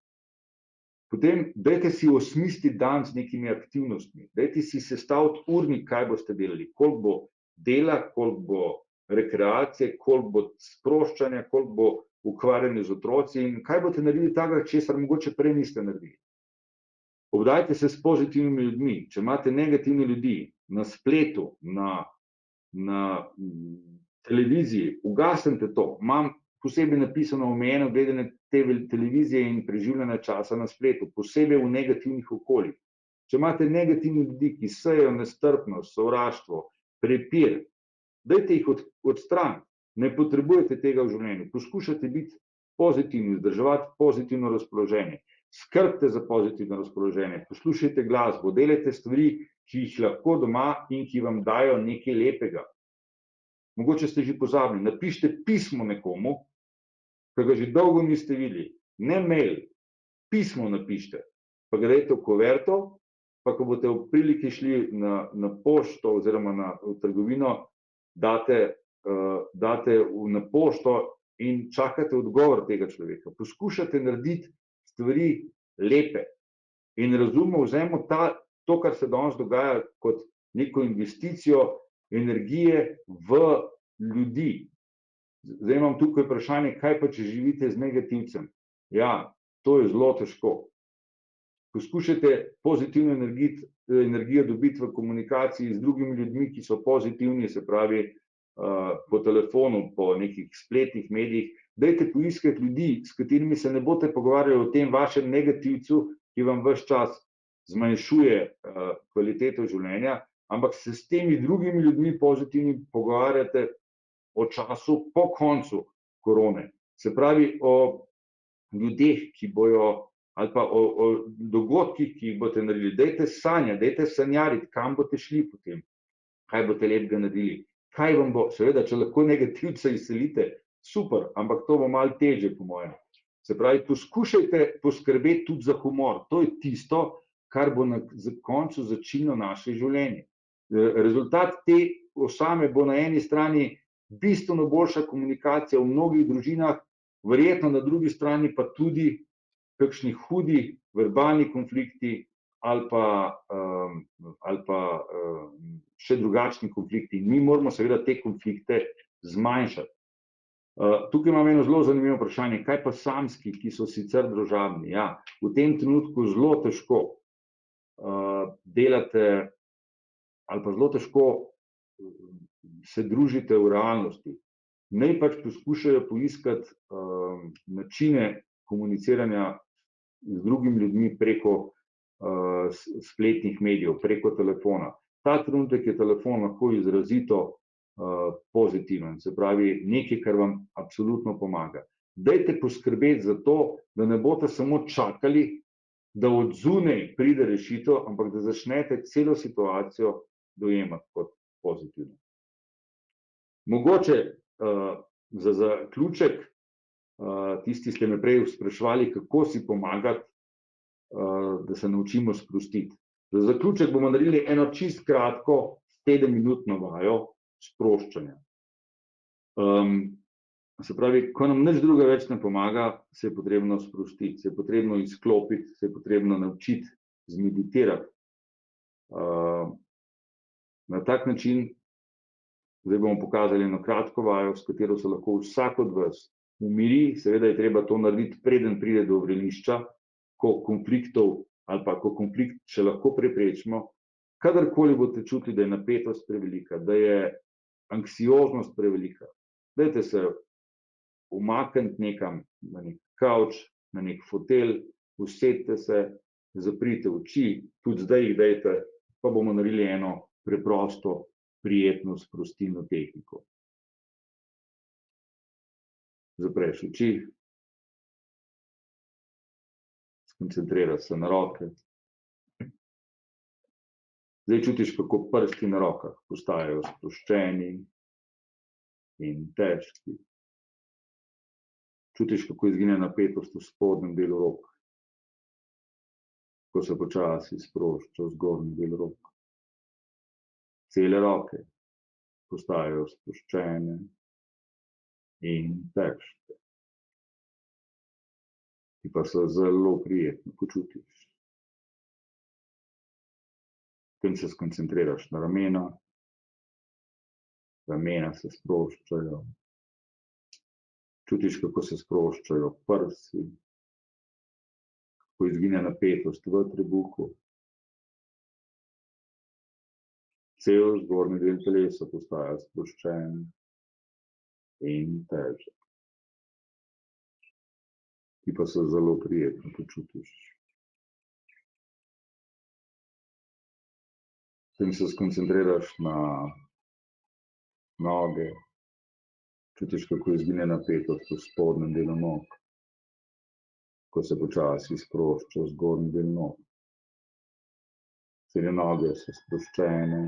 Potem dajte si osmisliti dan z nekimi aktivnostmi, dajte si sestaviti urnik, kaj boste delali, koliko bo dela, koliko bo rekreacije, koliko bo sproščanja, koliko bo ukvarjanje z otroci in kaj boste naredili takega, česar mogoče prej niste naredili. Obdajte se s pozitivnimi ljudmi. Če imate negativne ljudi na spletu, na televiziji, ugasnite to. Imam posebej napisano omejeno gledanje televizije in preživljanja časa na spletu, posebej v negativnih okoljih. Če imate negativne ljudi, ki sejejo nestrpnost, sovraštvo, prepir, dajte jih odstraniti. Ne potrebujete tega v življenju. Poskušajte biti pozitivni, vzdrževati pozitivno razpoloženje. Skrbite za pozitivno razpoloženje, poslušajte glasbo, delajte stvari, ki jih lahko doma in ki vam dajo nekaj lepega. Mogoče ste že pozabili, napišite pismo nekomu, ki ga že dolgo niste videli. Ne mail, pismo napišite, pa ga dajte v kuverto, pa ko boste v priliki šli na pošto oziroma v trgovino, date na pošto in čakate odgovor tega človeka. Poskušate narediti stvari lepe in razumno vzemimo to, kar se danes dogaja, kot neko investicijo energije v ljudi. Zdaj imam tukaj vprašanje, kaj pa, če živite z negativcem? Ja, to je zelo težko. Poskušajte pozitivno energijo dobiti v komunikaciji z drugimi ljudmi, ki so pozitivni, se pravi po telefonu, po nekih spletnih medijih. Dajte poiskati ljudi, s katerimi se ne boste pogovarjali o tem vašem negativcu, ki vam ves čas zmanjšuje kvaliteto življenja, ampak se s temi drugimi ljudmi pozitivni pogovarjate o času po koncu korone. Se pravi o ljudeh, ki bojo, ali pa o dogodkih, ki jih boste naredili. Dajte sanjati, dajte sanjariti, kam boste šli potem, kaj boste lepega naredili. Kaj vam bo, seveda, če lahko negativce izselite, super, ampak to bo malo težje, po mojem. Se pravi, poskušajte poskrbeti tudi za humor. To je tisto, kar bo na koncu začinilo naše življenje. Rezultat te osame bo na eni strani bistveno boljša komunikacija v mnogih družinah, verjetno na drugi strani pa tudi kakšni hudi verbalni konflikti ali pa še drugačni konflikti. Mi moramo seveda te konflikte zmanjšati. Tukaj imam eno zelo zanimivo vprašanje. Kaj pa samski, ki so sicer družabni? Ja, v tem trenutku zelo težko delate ali pa zelo težko se družite v realnosti. Naj pač poskušajo poiskati načine komuniciranja z drugimi ljudmi preko spletnih medijev, preko telefona. Ta trenutek je telefon lahko izrazito pozitiven, se pravi nekaj, kar vam absolutno pomaga. Dajte poskrbeti za to, da ne boste samo čakali, da od zunaj pride rešitev, ampak da začnete celo situacijo dojemati kot pozitivno. Mogoče za zaključek, tisti ste me prej spraševali, kako si pomagati, da se naučimo sprostiti. Za zaključek bomo naredili eno čist kratko 7-minutno vajo sproščanja. Se pravi, ko nam nič druga več ne pomaga, se je potrebno sprostiti, se je potrebno izklopiti, se je potrebno naučiti zmeditirati. Na tak način, zdaj bomo pokazali eno kratko vajo, s katero se lahko vsak od vas umiri, seveda je treba to narediti, preden pride do vrelišča, ko konfliktov ali pa ko konflikt še lahko preprečimo, kadarkoli boste čutili, da je napetost prevelika, da je anksioznost prevelika, dajte se umakniti nekam na nek kavč, na nek fotelj, usedite se, zaprite oči, tudi zdaj jih dajte, pa bomo naredili eno preprosto, prijetno sprostilno tehniko. Zapreš oči, skoncentriraš se na roke. Zdaj čutiš, kako prsti na rokah postajajo sproščeni in težki. Čutiš, kako izgine napetost v spodnjem delu rok, ko se počasi sprošča v zgornji del rok. Cele roke postajajo sproščene in težke. Ti pa se zelo prijetno počutiš. Potem se skoncentriraš na ramena, ramena se sproščajo. Čutiš, kako se sproščajo prsi, kako izgine napetost v trebuhu. Cel zgornji del telesa postaja sproščen in težek. Ti pa se zelo prijetno počutiš. Potem se skoncentriraš na noge, čutiš, kako izgine napetost v spodnjem delu nog, ko se počasi sprošča zgornji del nog. Cele noge so sproščene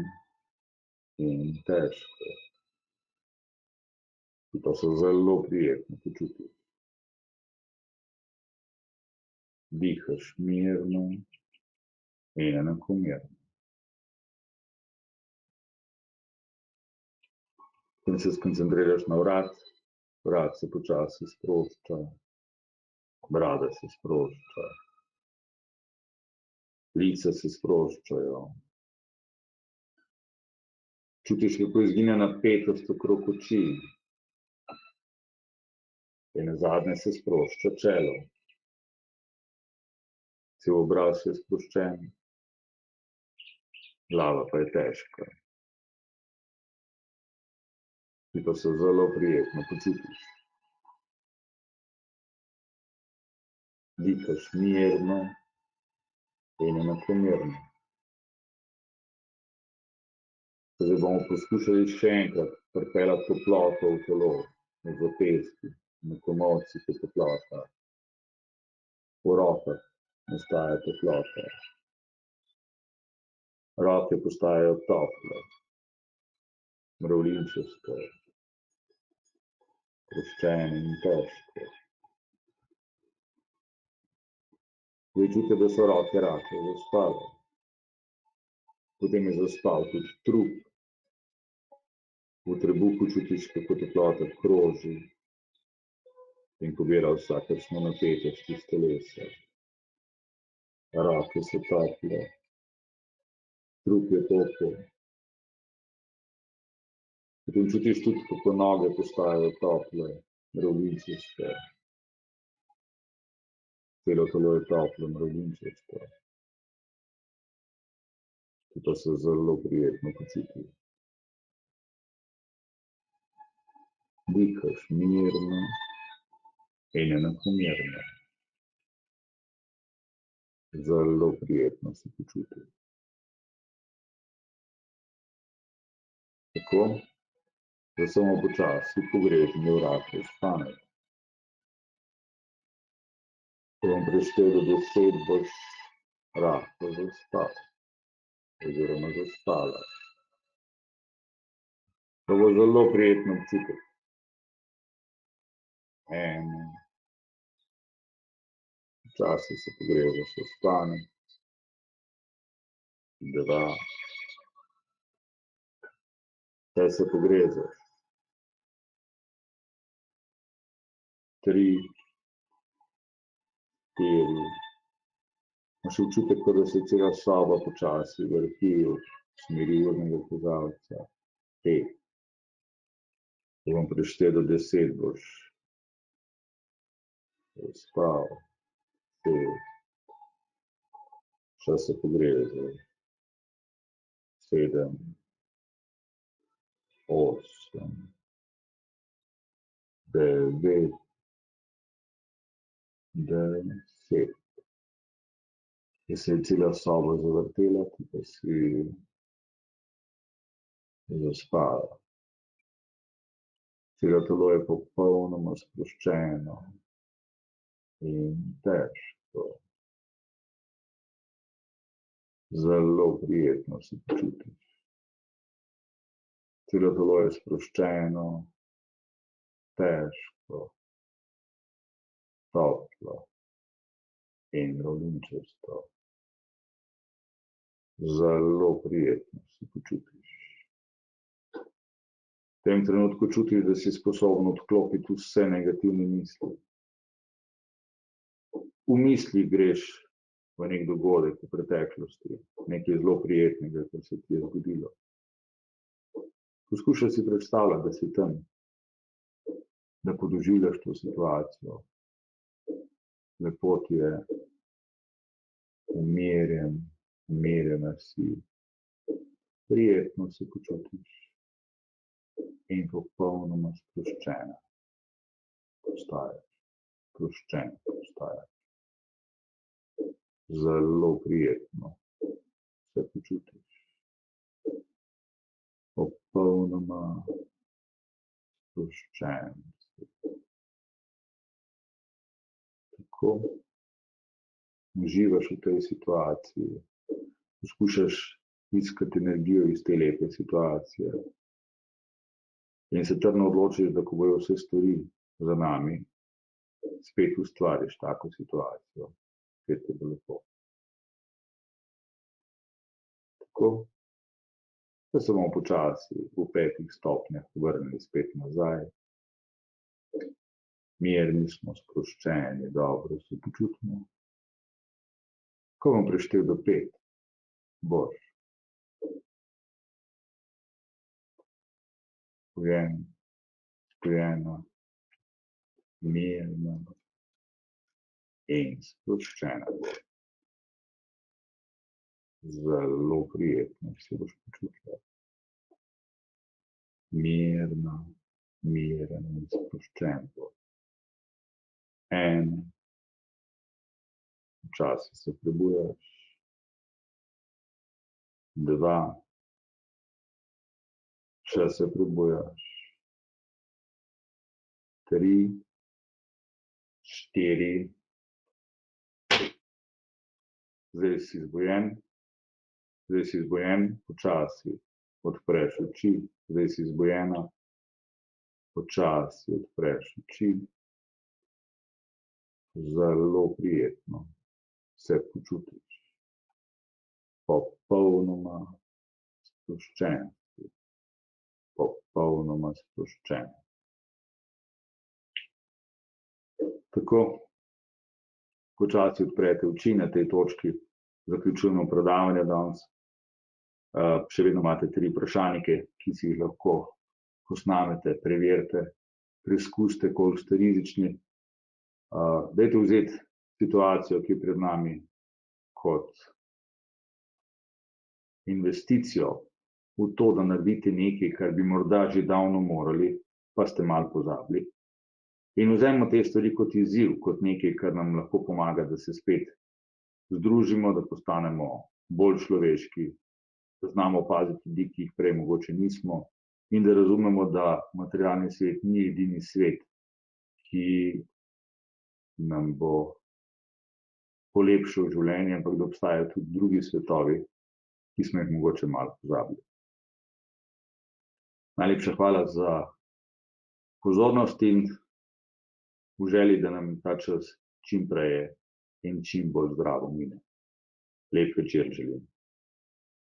in težke. Ti pa se zelo prijetno počutiš. Dihaš mirno in enakomerno. Potem se skoncentriraš na vrat, vrat se počasi sprošča, brada se sprošča, lica se sproščajo. Čutiš, kako izgine napetost okrog oči. In nazadnje se sprošča čelo. Cel obraz je sproščen, glava pa je težka. Ti pa se zelo prijetno počutiš. Dihaš mirno in enakomerno. Zdaj bomo poskušali še enkrat pripeljati toploto v telo, na zapestju, na komolcih je toplota, v rokah nastaja toplota, roke postajajo tople, mravljinčaste, sproščene in težke. Zdaj čutite, da so roke rahle zaspale. Potem je zaspal tudi trup. V trebuhu čutiš, kako toplota kroži in pobira vsakršno napetost iz telesa. Roke so tople, trup je topel. Potem čutiš tudi, kako noge postajajo tople, mravljinčaste. Celo telo je toplo, mravljinčasto. To se zelo prijetno počuti. Dihaš mirno in enakomerno. Zelo prijetno se počuti. Tako, da samo počasi pogrezni vrate v spanek. Ko bom preštel do 10, boš rahlo zaspal. Oziroma zaspala. To bo zelo prijetno občutek. 1. Včasih se pogrezaš v spanek. 2. Zdaj se pogrezaš. 3. 4. Imaš občutek, da se cela soba počasi vrti v smeri urnega kazalca. 5. Ko bom preštel do 10, boš zaspal. 6. Še se pogrezal. 7. 8. 9. 10. Ki se je cela soba zavrtela, ti pa si zaspala. Celo telo je popolnoma sproščeno in težko. Zelo prijetno se počutiš. Celo telo je sproščeno, težko, toplo in mravljinčasto. Zelo prijetno se počutiš. V tem trenutku čutiš, da si sposoben odklopiti vse negativne misli. V misli greš v nek dogodek v preteklosti, nekaj zelo prijetnega, kar se ti je zgodilo. Poskušaj si predstavljati, da si tam, da podoživljaš to situacijo. Lepo ti je, umirjen, umirjena si, prijetno se počutiš in popolnoma sproščena postajaš. Sproščen postajaš. Zelo prijetno se počutiš. Popolnoma sproščen. Tako uživaš v tej situaciji, poskušaš iskati energijo iz te lepe situacije in se trdno odločiš, da ko bojo vse stvari za nami, spet ustvariš tako situacijo, spet je bilo lepo. Tako, da se bomo počasi v 5 stopnjah vrnili spet nazaj. Mirni smo, sproščeni, dobro se počutimo. Ko bom preštel do 5, boš spojena, mirna in sproščena. Zelo prijetno se boš počutila. Mirna, miren in sproščen boš. 1. Včasih se prebujaš. 2. Še se prebujaš. 3, 4. Zdaj si zbujen. Zdaj si zbujen, počasi odpreš oči. Zdaj si zbujena. Počasi odpreš oči. Zelo prijetno se počutiš. Popolnoma sproščen. Popolnoma sproščen. Tako, počasi odprete oči. Na tej točki zaključujemo predavanje danes. Še vedno imate 3 vprašalnike, ki si jih lahko posnamete, preverite, preizkusite, koliko ste rizični. Dajte vzeti situacijo, ki je pred nami, kot investicijo v to, da naredite nekaj, kar bi morda že davno morali, pa ste malo pozabili. In vzemimo te stvari kot izziv, kot nekaj, kar nam lahko pomaga, da se spet združimo, da postanemo bolj človeški, da znamo opaziti ljudi, ki jih prej mogoče nismo, in da razumemo, da materialni svet ni edini svet, ki nam bo polepšal življenje, ampak da obstajajo tudi drugi svetovi, ki smo jih mogoče malo pozabili. Najlepša hvala za pozornost in v želji, da nam ta čas čim prej in čim bolj zdravo mine. Lep večer želim.